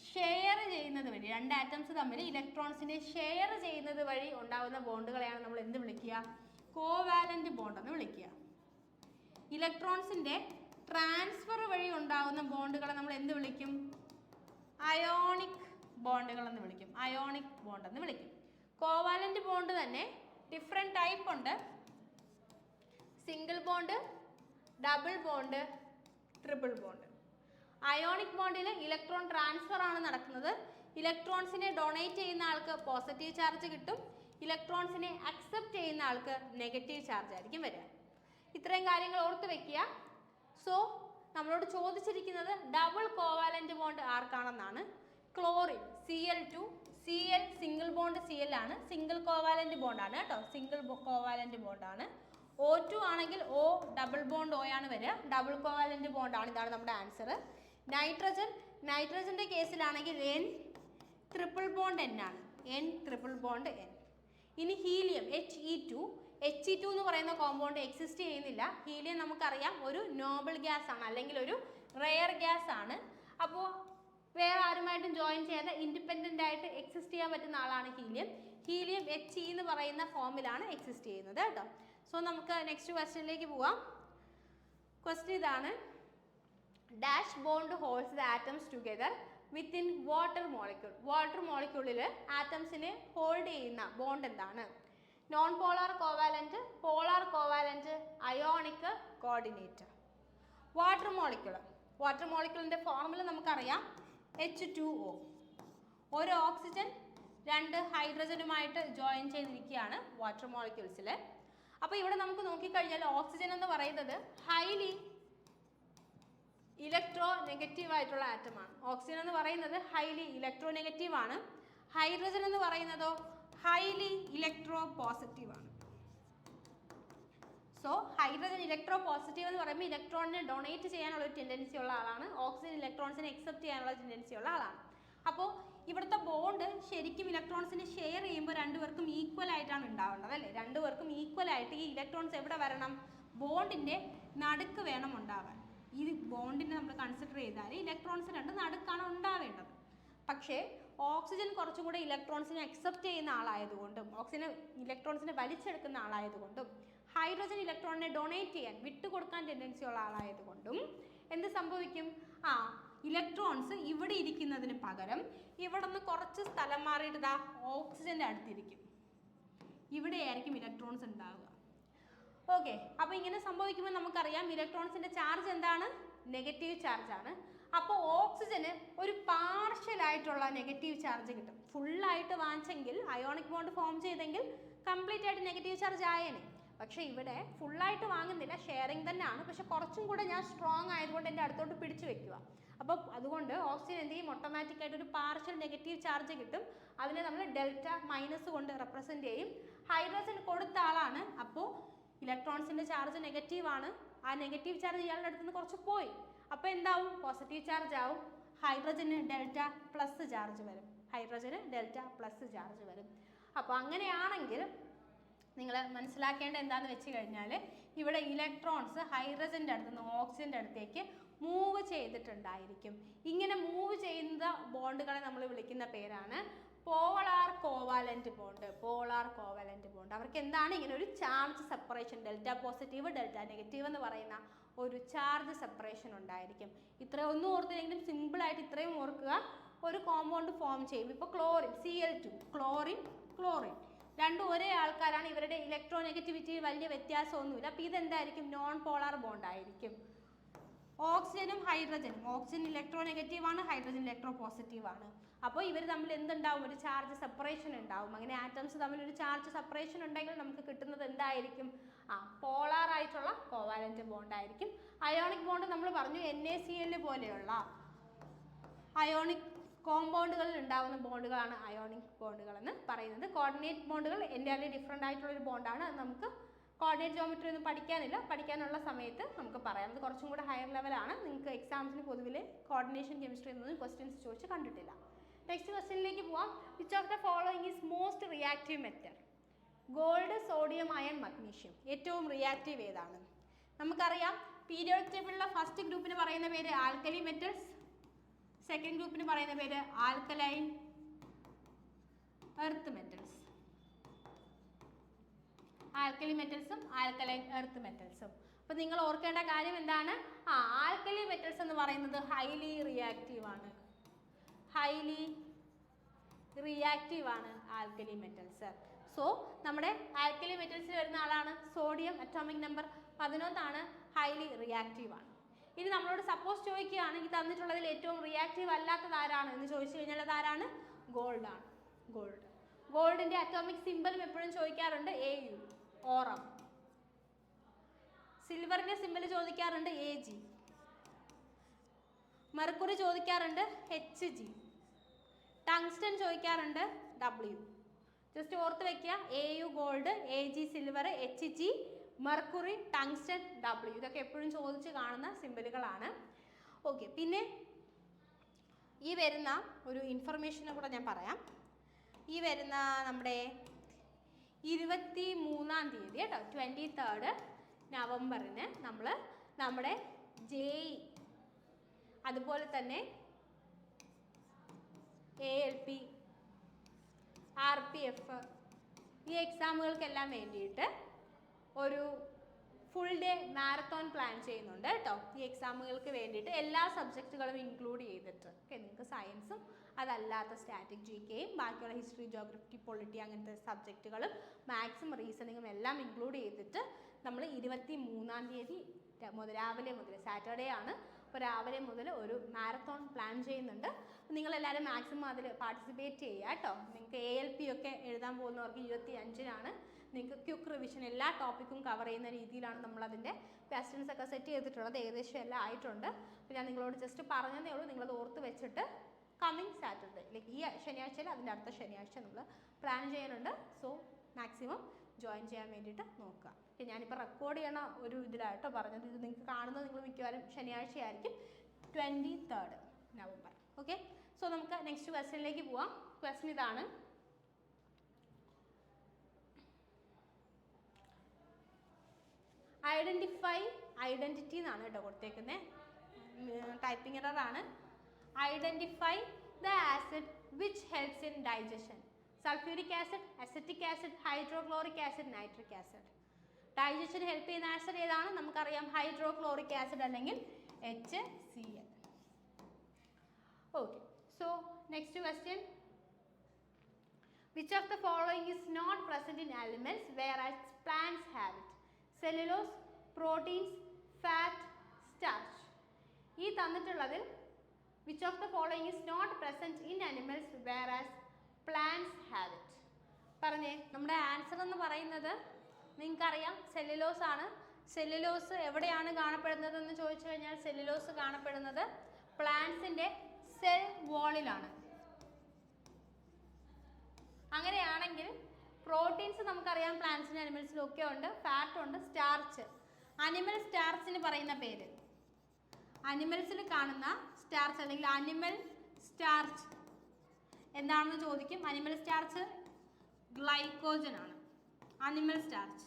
ഷെയർ ചെയ്യുന്നത് വഴി, രണ്ട് ആറ്റംസ് തമ്മിൽ ഇലക്ട്രോൺസിനെ ഷെയർ ചെയ്യുന്നത് വഴി ഉണ്ടാകുന്ന ബോണ്ടുകളെയാണ് നമ്മൾ എന്ത് വിളിക്കുക? കോവാലന്റ് ബോണ്ട് എന്ന് വിളിക്കുക. ഇലക്ട്രോൺസിന്റെ ട്രാൻസ്ഫർ വഴി ഉണ്ടാകുന്ന ബോണ്ടുകളെ നമ്മൾ എന്ത് വിളിക്കും? അയോണിക് ബോണ്ടുകൾ എന്ന് വിളിക്കും. അയോണിക് ബോണ്ട് എന്ന് വിളിക്കും. കോവാലന്റ് ബോണ്ട് തന്നെ ഡിഫറെന്റ് ടൈപ്പ് ഉണ്ട്. Single bond, double bond, triple bond. Ionic ബോണ്ടിൽ ഇലക്ട്രോൺ ട്രാൻസ്ഫർ ആണ് നടക്കുന്നത്. ഇലക്ട്രോൺസിനെ ഡൊണേറ്റ് ചെയ്യുന്ന ആൾക്ക് പോസിറ്റീവ് ചാർജ് കിട്ടും, ഇലക്ട്രോൺസിനെ അക്സെപ്റ്റ് ചെയ്യുന്ന ആൾക്ക് നെഗറ്റീവ് ചാർജ് ആയിരിക്കും വരിക. ഇത്രയും കാര്യങ്ങൾ ഓർത്ത് വെക്കുക. സോ നമ്മളോട് ചോദിച്ചിരിക്കുന്നത് ഡബിൾ കോവാലന്റ് ബോണ്ട് ആർക്കാണെന്നാണ്. Chlorine Cl2, Cl single bond Cl ആണ്, സിംഗിൾ കോവാലന്റ് ബോണ്ട് ആണ് കേട്ടോ, സിംഗിൾ കോവാലന്റ് ബോണ്ട് ആണ്. O2 ആണെങ്കിൽ O ഡബിൾ ബോണ്ട് O ആണ് വരിക, ഡബിൾ കോവാലന്റ് ബോണ്ട് ആണ്. ഇതാണ് നമ്മുടെ ആൻസർ. നൈട്രജൻ, നൈട്രജന്റെ കേസിലാണെങ്കിൽ N ട്രിപ്പിൾ ബോണ്ട് N ആണ്, N ട്രിപ്പിൾ ബോണ്ട് N. ഇനി ഹീലിയം He2, He2 എന്ന് പറയുന്ന കോമ്പൗണ്ട് എക്സിസ്റ്റ് ചെയ്യുന്നില്ല. ഹീലിയം നമുക്കറിയാം ഒരു നോബിൾ ഗ്യാസ് ആണ്, അല്ലെങ്കിൽ ഒരു റെയർ ഗ്യാസ് ആണ്. അപ്പോൾ വേറെ ആരുമായിട്ടും ജോയിൻ ചെയ്യാതെ ഇൻഡിപെൻഡൻ്റ് ആയിട്ട് എക്സിസ്റ്റ് ചെയ്യാൻ പറ്റുന്ന ആളാണ് ഹീലിയം. ഹീലിയം He എന്ന് പറയുന്ന ഫോമിലാണ് എക്സിസ്റ്റ് ചെയ്യുന്നത് കേട്ടോ. സോ നമുക്ക് നെക്സ്റ്റ് ക്വസ്റ്റ്യനിലേക്ക് പോവാം. ക്വസ്റ്റ്യൻ ഇതാണ്: dash bond holds the atoms together within water molecule. Water മോളിക്യൂളിൽ ആറ്റംസിനെ ഹോൾഡ് ചെയ്യുന്ന ബോണ്ട് എന്താണ്? Non polar covalent, polar covalent, ionic, coordinate. Water molecule, water മോളിക്യൂളിൻ്റെ ഫോർമുല നമുക്കറിയാം H2O. ഒരു ഓക്സിജൻ രണ്ട് ഹൈഡ്രജനുമായിട്ട് ജോയിൻ ചെയ്തിരിക്കുകയാണ് വാട്ടർ മോളിക്യൂൾസിൽ. അപ്പോൾ ഇവിടെ നമുക്ക് നോക്കിക്കഴിഞ്ഞാൽ ഓക്സിജൻ എന്ന് പറയുന്നത് ഹൈലി ഇലക്ട്രോ നെഗറ്റീവ് ആയിട്ടുള്ള ആറ്റമാണ്. ഓക്സിജൻ എന്ന് പറയുന്നത് ഹൈലി ഇലക്ട്രോ നെഗറ്റീവ് ആണ്. ഹൈഡ്രജൻ എന്ന് പറയുന്നതോ ഹൈലി ഇലക്ട്രോ പോസിറ്റീവ് ആണ്. സോ ഹൈഡ്രജൻ ഇലക്ട്രോ പോസിറ്റീവ് എന്ന് പറയുമ്പോൾ ഇലക്ട്രോണിനെ ഡൊണേറ്റ് ചെയ്യാനുള്ള ഒരു ടെൻഡൻസി ഉള്ള ആളാണ്. ഓക്സിജൻ ഇലക്ട്രോൺസിനെ അക്സെപ്റ്റ് ചെയ്യാനുള്ള ടെൻഡൻസി ഉള്ള ആളാണ്. അപ്പോൾ ഇവിടുത്തെ ബോണ്ട് ശരിക്കും ഇലക്ട്രോൺസിനെ ഷെയർ ചെയ്യുമ്പോൾ രണ്ടുപേർക്കും ഈക്വൽ ആയിട്ടാണ് ഉണ്ടാവേണ്ടത് അല്ലേ? രണ്ടുപേർക്കും ഈക്വൽ ആയിട്ട് ഈ ഇലക്ട്രോൺസ് എവിടെ വരണം? ബോണ്ടിൻ്റെ നടുക്ക് വേണം ഉണ്ടാവാൻ. ഈ ബോണ്ടിനെ നമ്മൾ കൺസിഡർ ചെയ്താൽ ഇലക്ട്രോൺസ് രണ്ട് നടുക്കാണ് ഉണ്ടാവേണ്ടത്. പക്ഷേ ഓക്സിജൻ കുറച്ചും കൂടെ ഇലക്ട്രോൺസിനെ അക്സെപ്റ്റ് ചെയ്യുന്ന ആളായതുകൊണ്ടും ഇലക്ട്രോൺസിനെ വലിച്ചെടുക്കുന്ന ആളായതുകൊണ്ടും ഹൈഡ്രജൻ ഇലക്ട്രോണിനെ ഡൊണേറ്റ് ചെയ്യാൻ വിട്ടുകൊടുക്കാൻ ടെൻഡൻസി ഉള്ള ആളായതുകൊണ്ടും എന്ത് സംഭവിക്കും? ഇലക്ട്രോൺസ് ഇവിടെ ഇരിക്കുന്നതിന് പകരം ഇവിടെ നിന്ന് കുറച്ച് സ്ഥലം മാറിയിട്ട് ഇതാ ഓക്സിജൻ്റെ അടുത്തിരിക്കും. ഇവിടെയായിരിക്കും ഇലക്ട്രോൺസ് ഉണ്ടാവുക. ഓക്കെ, അപ്പോൾ ഇങ്ങനെ സംഭവിക്കുമ്പോൾ നമുക്കറിയാം ഇലക്ട്രോൺസിൻ്റെ ചാർജ് എന്താണ്? നെഗറ്റീവ് ചാർജ് ആണ്. അപ്പോൾ ഓക്സിജന് ഒരു പാർഷ്യൽ ആയിട്ടുള്ള നെഗറ്റീവ് ചാർജ് കിട്ടും. ഫുള്ളായിട്ട് വാങ്ങിച്ചെങ്കിൽ അയോണിക് ബോണ്ട് ഫോം ചെയ്തെങ്കിൽ കംപ്ലീറ്റ് ആയിട്ട് നെഗറ്റീവ് ചാർജ് ആയേനെ. പക്ഷേ ഇവിടെ ഫുള്ളായിട്ട് വാങ്ങുന്നില്ല, ഷെയറിങ് തന്നെയാണ്. പക്ഷെ കുറച്ചും കൂടെ ഞാൻ സ്ട്രോങ് ആയതുകൊണ്ട് എൻ്റെ അടുത്തോട്ട് പിടിച്ചു വെക്കുക. അപ്പോൾ അതുകൊണ്ട് ഓക്സിജൻ എന്ത് ചെയ്യും? ഓട്ടോമാറ്റിക്കായിട്ട് ഒരു പാർഷ്യൽ നെഗറ്റീവ് ചാർജ് കിട്ടും. അതിനെ നമ്മൾ ഡെൽറ്റ മൈനസ് കൊണ്ട് റെപ്രസെൻറ്റ് ചെയ്യും. ഹൈഡ്രജൻ കൊടുത്ത ആളാണ്, അപ്പോൾ ഇലക്ട്രോൺസിൻ്റെ ചാർജ് നെഗറ്റീവ് ആണ്. ആ നെഗറ്റീവ് ചാർജ് ഇയാളുടെ അടുത്ത് നിന്ന് കുറച്ച് പോയി. അപ്പോൾ എന്താവും? പോസിറ്റീവ് ചാർജ് ആവും. ഹൈഡ്രജന് ഡെൽറ്റ പ്ലസ് ചാർജ് വരും. ഹൈഡ്രജന് ഡെൽറ്റ പ്ലസ് ചാർജ് വരും. അപ്പോൾ അങ്ങനെയാണെങ്കിൽ നിങ്ങൾ മനസ്സിലാക്കേണ്ട എന്താണെന്ന് വെച്ച് കഴിഞ്ഞാൽ ഇവിടെ ഇലക്ട്രോൺസ് ഹൈഡ്രജൻ്റെ അടുത്ത് നിന്ന് ഓക്സിജൻ്റെ അടുത്തേക്ക് മൂവ് ചെയ്തിട്ടുണ്ടായിരിക്കും. ഇങ്ങനെ മൂവ് ചെയ്യുന്ന ബോണ്ടുകളെ നമ്മൾ വിളിക്കുന്ന പേരാണ് polar covalent bond. Polar covalent bond അവർക്ക് എന്താണ് ഇങ്ങനെ ഒരു charge separation, delta positive delta negative എന്ന് പറയുന്ന ഒരു ചാർജ് സെപ്പറേഷൻ ഉണ്ടായിരിക്കും. ഇത്രയും ഒന്നും ഓർത്തില്ലെങ്കിലും സിമ്പിളായിട്ട് ഇത്രയും ഓർക്കുക. ഒരു കോമ്പൗണ്ട് ഫോം ചെയ്യും. ഇപ്പോൾ ക്ലോറിൻ Cl2, ക്ലോറിൻ ക്ലോറിൻ രണ്ടും ഒരേ ആൾക്കാരാണ്. ഇവരുടെ ഇലക്ട്രോനെഗറ്റിവിറ്റിയിൽ വലിയ വ്യത്യാസമൊന്നുമില്ല. അപ്പോൾ ഇതെന്തായിരിക്കും? നോൺ പോളാർ ബോണ്ട് ആയിരിക്കും. ഓക്സിജനും ഹൈഡ്രജനും, ഓക്സിജൻ ഇലക്ട്രോനെഗറ്റീവ് ആണ്, ഹൈഡ്രജൻ ഇലക്ട്രോ പോസിറ്റീവ് ആണ്. അപ്പോൾ ഇവർ തമ്മിൽ എന്തുണ്ടാവും? ഒരു ചാർജ് സെപ്പറേഷൻ ഉണ്ടാവും. അങ്ങനെ ആറ്റംസ് തമ്മിൽ ഒരു ചാർജ് സെപ്പറേഷൻ ഉണ്ടെങ്കിൽ നമുക്ക് കിട്ടുന്നത് എന്തായിരിക്കും? പോളാർ ആയിട്ടുള്ള കോവാലന്റ് ബോണ്ട് ആയിരിക്കും. അയോണിക് ബോണ്ട് നമ്മൾ പറഞ്ഞു NaCl പോലെയുള്ള അയോണിക് കോമ്പൗണ്ടുകളിൽ ഉണ്ടാകുന്ന ബോണ്ടുകളാണ് അയോണിക് ബോണ്ടുകൾ എന്ന് പറയുന്നത്. കോർഡിനേറ്റ് ബോണ്ടുകൾ എൻ്റയർലി ഡിഫറെൻ്റ് ആയിട്ടുള്ള ഒരു ബോണ്ടാണ്. അത് നമുക്ക് കോർഡിനേറ്റ് ജോമെട്രി ഒന്നും പഠിക്കാനില്ല, പഠിക്കാനുള്ള സമയത്ത് നമുക്ക് പറയാം. അത് കുറച്ചും കൂടെ ഹയർ ലെവലാണ്. നിങ്ങൾക്ക് എക്സാംസിന് പൊതുവിലെ കോർഡിനേഷൻ കെമിസ്ട്രി എന്നൊന്നും ക്വസ്റ്റ്യൻസ് ചോദിച്ച് കണ്ടിട്ടില്ല. നെക്സ്റ്റ് ക്വസ്റ്റ്യനിലേക്ക് പോവാം. Which of the following is most reactive metal? Gold, sodium, iron, magnesium. ഏറ്റവും റിയാക്റ്റീവ് ഏതാണ്? നമുക്കറിയാം പീരിയോഡിക് ടേബിളിലെ ഫസ്റ്റ് ഗ്രൂപ്പിന് പറയുന്ന പേര് ആൽക്കലി മെറ്റൽസ്, സെക്കൻഡ് ഗ്രൂപ്പിന് പറയുന്ന പേര് ആൽക്കലൈൻ എർത്ത് മെറ്റൽസ്. ആൽക്കലി മെറ്റൽസും ആൽക്കലൈൻ എർത്ത് മെറ്റൽസും. അപ്പോൾ നിങ്ങൾ ഓർക്കേണ്ട കാര്യം എന്താണ്? ആൽക്കലി മെറ്റൽസ് എന്ന് പറയുന്നത് ഹൈലി റിയാക്റ്റീവ് ആണ്. ഹൈലി റിയാക്റ്റീവ് ആണ് ആൽക്കലി മെറ്റൽസ്. സോ നമ്മുടെ ആൽക്കലി മെറ്റൽസിൽ വരുന്ന ആളാണ് സോഡിയം. അറ്റോമിക് നമ്പർ 11 ആണ്. ഹൈലി റിയാക്റ്റീവ് ആണ്. ഇനി നമ്മളോട് സപ്പോസ് ചോദിക്കുകയാണ് ഈ തന്നിട്ടുള്ളതിൽ ഏറ്റവും റിയാക്റ്റീവ് അല്ലാത്തത് ആരാണ് എന്ന് ചോദിച്ചു കഴിഞ്ഞാൽ അതാരാണ്? ഗോൾഡ് ആണ്. ഗോൾഡ്. ഗോൾഡിന്റെ അറ്റോമിക് സിമ്പലും എപ്പോഴും ചോദിക്കാറുണ്ട് Au, ഓറം. സിൽവറിന്റെ സിമ്പൽ ചോദിക്കാറുണ്ട് Ag. മെർക്കുറി ചോദിക്കാറുണ്ട് Hg. ടങ്സ്റ്റൺ ചോദിക്കാറുണ്ട് W. ജസ്റ്റ് ഓർത്ത് വെക്കുക. Au gold, Ag silver, Hg mercury, tungsten, W. ഇതൊക്കെ എപ്പോഴും ചോദിച്ച് കാണുന്ന സിമ്പലുകളാണ്. ഓക്കെ, പിന്നെ ഈ വരുന്ന ഒരു ഇൻഫർമേഷനെ കൂടെ ഞാൻ പറയാം. ഈ വരുന്ന നമ്മുടെ 23-ാം തീയതി കേട്ടോ, 23rd നവംബറിന് നമ്മൾ നമ്മുടെ JEE അതുപോലെ തന്നെ ALP, RPF ഈ എക്സാമുകൾക്കെല്ലാം വേണ്ടിയിട്ട് ഒരു ഫുൾ ഡേ മാരത്തോൺ പ്ലാൻ ചെയ്യുന്നുണ്ട് കേട്ടോ. ഈ എക്സാമുകൾക്ക് വേണ്ടിയിട്ട് എല്ലാ സബ്ജക്റ്റുകളും ഇൻക്ലൂഡ് ചെയ്തിട്ട്. ഓക്കെ, നിങ്ങൾക്ക് സയൻസും അതല്ലാത്ത സ്റ്റാറ്റിക് GKയും ബാക്കിയുള്ള ഹിസ്റ്ററി, ജോഗ്രഫി, പൊളിറ്റി അങ്ങനത്തെ സബ്ജക്റ്റുകളും മാത്സും റീസണിങ്ങും എല്ലാം ഇൻക്ലൂഡ് ചെയ്തിട്ട് നമ്മൾ 23-ാം തീയതി രാവിലെ മുതൽ, സാറ്റർഡേ ആണ്, അപ്പോൾ രാവിലെ മുതൽ ഒരു മാരത്തോൺ പ്ലാൻ ചെയ്യുന്നുണ്ട്. നിങ്ങളെല്ലാവരും മാക്സിമം അതിൽ പാർട്ടിസിപ്പേറ്റ് ചെയ്യുക കേട്ടോ. നിങ്ങൾക്ക് ALP ഒക്കെ എഴുതാൻ പോകുന്നവർക്ക് 25-നാണ്. നിങ്ങൾക്ക് ക്വിക്ക് റിവിഷൻ എല്ലാ ടോപ്പിക്കും കവർ ചെയ്യുന്ന രീതിയിലാണ് നമ്മളതിൻ്റെ ക്വസ്റ്റ്യൻസ് ഒക്കെ സെറ്റ് ചെയ്തിട്ടുള്ളത്. ഏകദേശം എല്ലാം ആയിട്ടുണ്ട്. അപ്പോൾ ഞാൻ നിങ്ങളോട് ജസ്റ്റ് പറഞ്ഞതേ ഉള്ളൂ. നിങ്ങളത് ഓർത്ത് വെച്ചിട്ട് കമ്മിങ് സാറ്റർഡേ, ലൈക്ക് ഈ ശനിയാഴ്ചയിൽ അതിൻ്റെ അടുത്ത ശനിയാഴ്ച നമ്മൾ പ്ലാൻ ചെയ്യുന്നുണ്ട്. സോ മാക്സിമം ജോയിൻ ചെയ്യാൻ വേണ്ടിയിട്ട് നോക്കുക. ഞാനിപ്പോൾ റെക്കോർഡ് ചെയ്യണ ഒരു ഇതിലായിട്ടോ പറഞ്ഞത്. ഇത് നിങ്ങൾക്ക് കാണുന്നത് നിങ്ങൾ മിക്കവാറും ശനിയാഴ്ച ആയിരിക്കും, 23rd നവംബർ. ഓക്കെ, സോ നമുക്ക് നെക്സ്റ്റ് ക്വസ്റ്റ്യനിലേക്ക് പോവാം. ക്വസ്റ്റ്യൻ ഇതാണ്. ഐഡൻറ്റിഫൈ, ഐഡൻറ്റിറ്റി എന്നാണ് കേട്ടോ കൊടുത്തേക്കുന്നത്, ടൈപ്പിംഗ് എറർ ആണ്. Identify the acid which helps in digestion. Sulphuric acid, acetic acid, hydrochloric acid, nitric acid. ഡൈജഷന് ഹെൽപ്പ് ചെയ്യുന്ന ആസിഡ് ഏതാണ്? നമുക്കറിയാം ഹൈഡ്രോക്ലോറിക് ആസിഡ് അല്ലെങ്കിൽ HCl. Okay, so next question. Which of the following is not present in elements whereas plants have it? Cellulose, proteins, fat, starch. ഈ തന്നിട്ടുള്ളതിൽ which of the following is not present in animals whereas plants have it? പറഞ്ഞേ. നമ്മുടെ answer എന്ന് പറയുന്നത് നിങ്ങൾക്കറിയാം cellulose ആണ്. Cellulose എവിടെയാണ് കാണപ്പെടുന്നത് എന്ന് ചോദിച്ചു കഴിഞ്ഞാൽ സെല്ലുലോസ് കാണപ്പെടുന്നത് പ്ലാന്റ്സിൻ്റെ സെൽ വാളിലാണ്. അങ്ങനെയാണെങ്കിൽ പ്രോട്ടീൻസ് നമുക്കറിയാം പ്ലാന്റ്സിനും അനിമൽസിലും ഒക്കെ ഉണ്ട്, ഫാറ്റ് ഉണ്ട്, സ്റ്റാർച്ച്. അനിമൽ സ്റ്റാർച്ചിന് പറയുന്ന പേര്, അനിമൽസിൽ കാണുന്ന സ്റ്റാർച്ച് അല്ലെങ്കിൽ അനിമൽ സ്റ്റാർച്ച് എന്താണെന്ന് ചോദിക്കും. അനിമൽ സ്റ്റാർച്ച് ഗ്ലൈക്കോജൻ ആണ്. അനിമൽ സ്റ്റാർച്ച്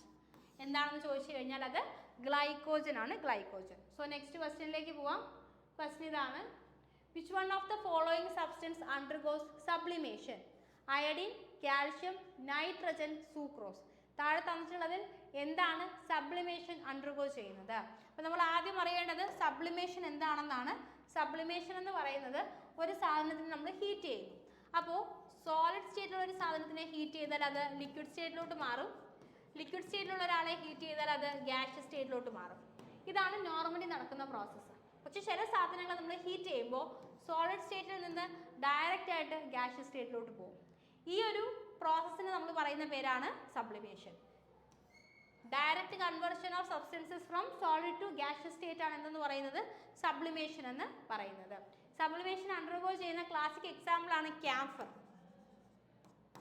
എന്താണെന്ന് ചോദിച്ചു കഴിഞ്ഞാൽ അത് ഗ്ലൈക്കോജൻ ആണ്, ഗ്ലൈക്കോജൻ. സോ നെക്സ്റ്റ് ക്വസ്റ്റ്യനിലേക്ക് പോവാം. ക്വസ്റ്റ്യൻ ഇതാണ്. Which one of the following substance undergoes sublimation? Iodine, calcium, nitrogen, sucrose. താഴെ തന്നിട്ടുള്ളതിൽ എന്താണ് സബ്ലിമേഷൻ അണ്ടർഗോ ചെയ്യുന്നത്? അപ്പോൾ നമ്മൾ ആദ്യം അറിയേണ്ടത് സബ്ലിമേഷൻ എന്താണെന്നാണ്. സബ്ലിമേഷൻ എന്ന് പറയുന്നത് ഒരു സാധനത്തിന് നമ്മൾ ഹീറ്റ് ചെയ്യുന്നു. അപ്പോൾ സോളിഡ് സ്റ്റേറ്റിലുള്ള ഒരു സാധനത്തിനെ ഹീറ്റ് ചെയ്താൽ അത് ലിക്വിഡ് സ്റ്റേറ്റിലോട്ട് മാറും. ലിക്വിഡ് സ്റ്റേറ്റിലുള്ള ഒരാളെ ഹീറ്റ് ചെയ്താൽ അത് ഗ്യാഷ്യസ് സ്റ്റേറ്റിലോട്ട് മാറും. ഇതാണ് നോർമലി നടക്കുന്ന പ്രോസസ്സ്. പക്ഷേ ചില സാധനങ്ങൾ നമ്മൾ ഹീറ്റ് ചെയ്യുമ്പോൾ സോളിഡ് സ്റ്റേറ്റിൽ നിന്ന് ഡയറക്റ്റ് ആയിട്ട് ഗ്യാഷ്യസ് സ്റ്റേറ്റിലോട്ട് പോകും. ഈ ഒരു പ്രോസസ്സിന് നമ്മൾ പറയുന്ന പേരാണ് sublimation. Direct conversion of substances from solid to gaseous state ആണ് എന്തെന്ന് പറയുന്നത് സബ്ലിമേഷൻ എന്ന് പറയുന്നത്. സബ്ലിമേഷൻ അണ്ടർഗോ ചെയ്യുന്ന ക്ലാസിക് എക്സാമ്പിൾ ആണ് ക്യാംഫർ,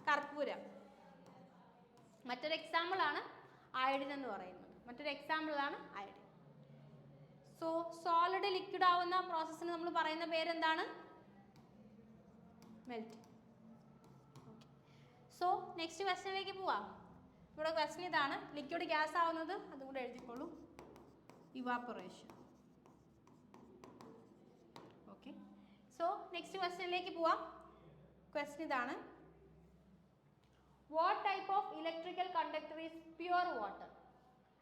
കർപ്പൂരം. മറ്റൊരു എക്സാമ്പിൾ ആണ് അയഡിൻ എന്ന് പറയുന്നത്. മറ്റൊരു എക്സാമ്പിൾ ആണ് അയഡിൻ. സോ സോളിഡ് ലിക്വിഡ് ആവുന്ന പ്രോസസ്സിന് നമ്മൾ പറയുന്ന പേരെന്താണ്? മെൽറ്റിംഗ്. സോ നെക്സ്റ്റ് ക്വസ്റ്റ്യനിലേക്ക് പോവാം. ഇവിടെ ക്വസ്റ്റ്യൻ ഇതാണ്, ലിക്വിഡ് ഗ്യാസ് ആവുന്നത് അതുകൂടെ എഴുതിക്കോളൂ, ഇവാപ്പറേഷൻ. ഓക്കെ. സോ നെക്സ്റ്റ് ക്വസ്റ്റ്യനിലേക്ക് പോവാം. ക്വസ്റ്റ്യൻ ഇതാണ്, what type of electrical conductor is pure water?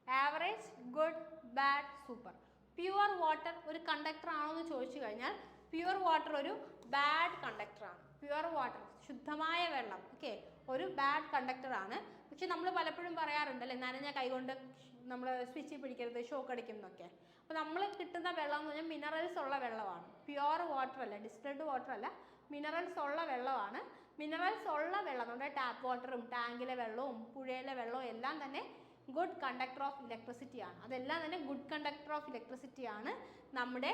Average, good, bad, super. Pure water ഒരു കണ്ടക്ടർ ആണോ എന്ന് ചോദിച്ചു കഴിഞ്ഞാൽ പ്യുവർ വാട്ടർ ഒരു ബാഡ് കണ്ടക്ടറാണ്. പ്യുവർ വാട്ടർ ശുദ്ധമായ വെള്ളം ഓക്കെ ഒരു ബാഡ് കണ്ടക്ടർ ആണ്. പക്ഷെ നമ്മൾ പലപ്പോഴും പറയാറുണ്ട് അല്ലേ, നനഞ്ഞ കൈകൊണ്ട് നമ്മൾ സ്വിച്ച് പിടിക്കരുത്, ഷോക്ക് അടിക്കും എന്നൊക്കെ. അപ്പോൾ നമ്മൾ കിട്ടുന്ന വെള്ളം എന്ന് പറഞ്ഞാൽ മിനറൽസ് ഉള്ള വെള്ളമാണ്. പ്യുവർ വാട്ടർ അല്ല, ഡിസ്റ്റിൽഡ് വാട്ടർ അല്ല, മിനറൽസ് ഉള്ള വെള്ളമാണ്. മിനറൽസ് ഉള്ള വെള്ളം നമ്മുടെ ടാപ്പ് വാട്ടറും ടാങ്കിലെ വെള്ളവും പുഴയിലെ വെള്ളവും എല്ലാം തന്നെ ഗുഡ് കണ്ടക്ടർ ഓഫ് ഇലക്ട്രിസിറ്റി ആണ്. അതെല്ലാം തന്നെ ഗുഡ് കണ്ടക്ടർ ഓഫ് ഇലക്ട്രിസിറ്റി ആണ്. നമ്മുടെ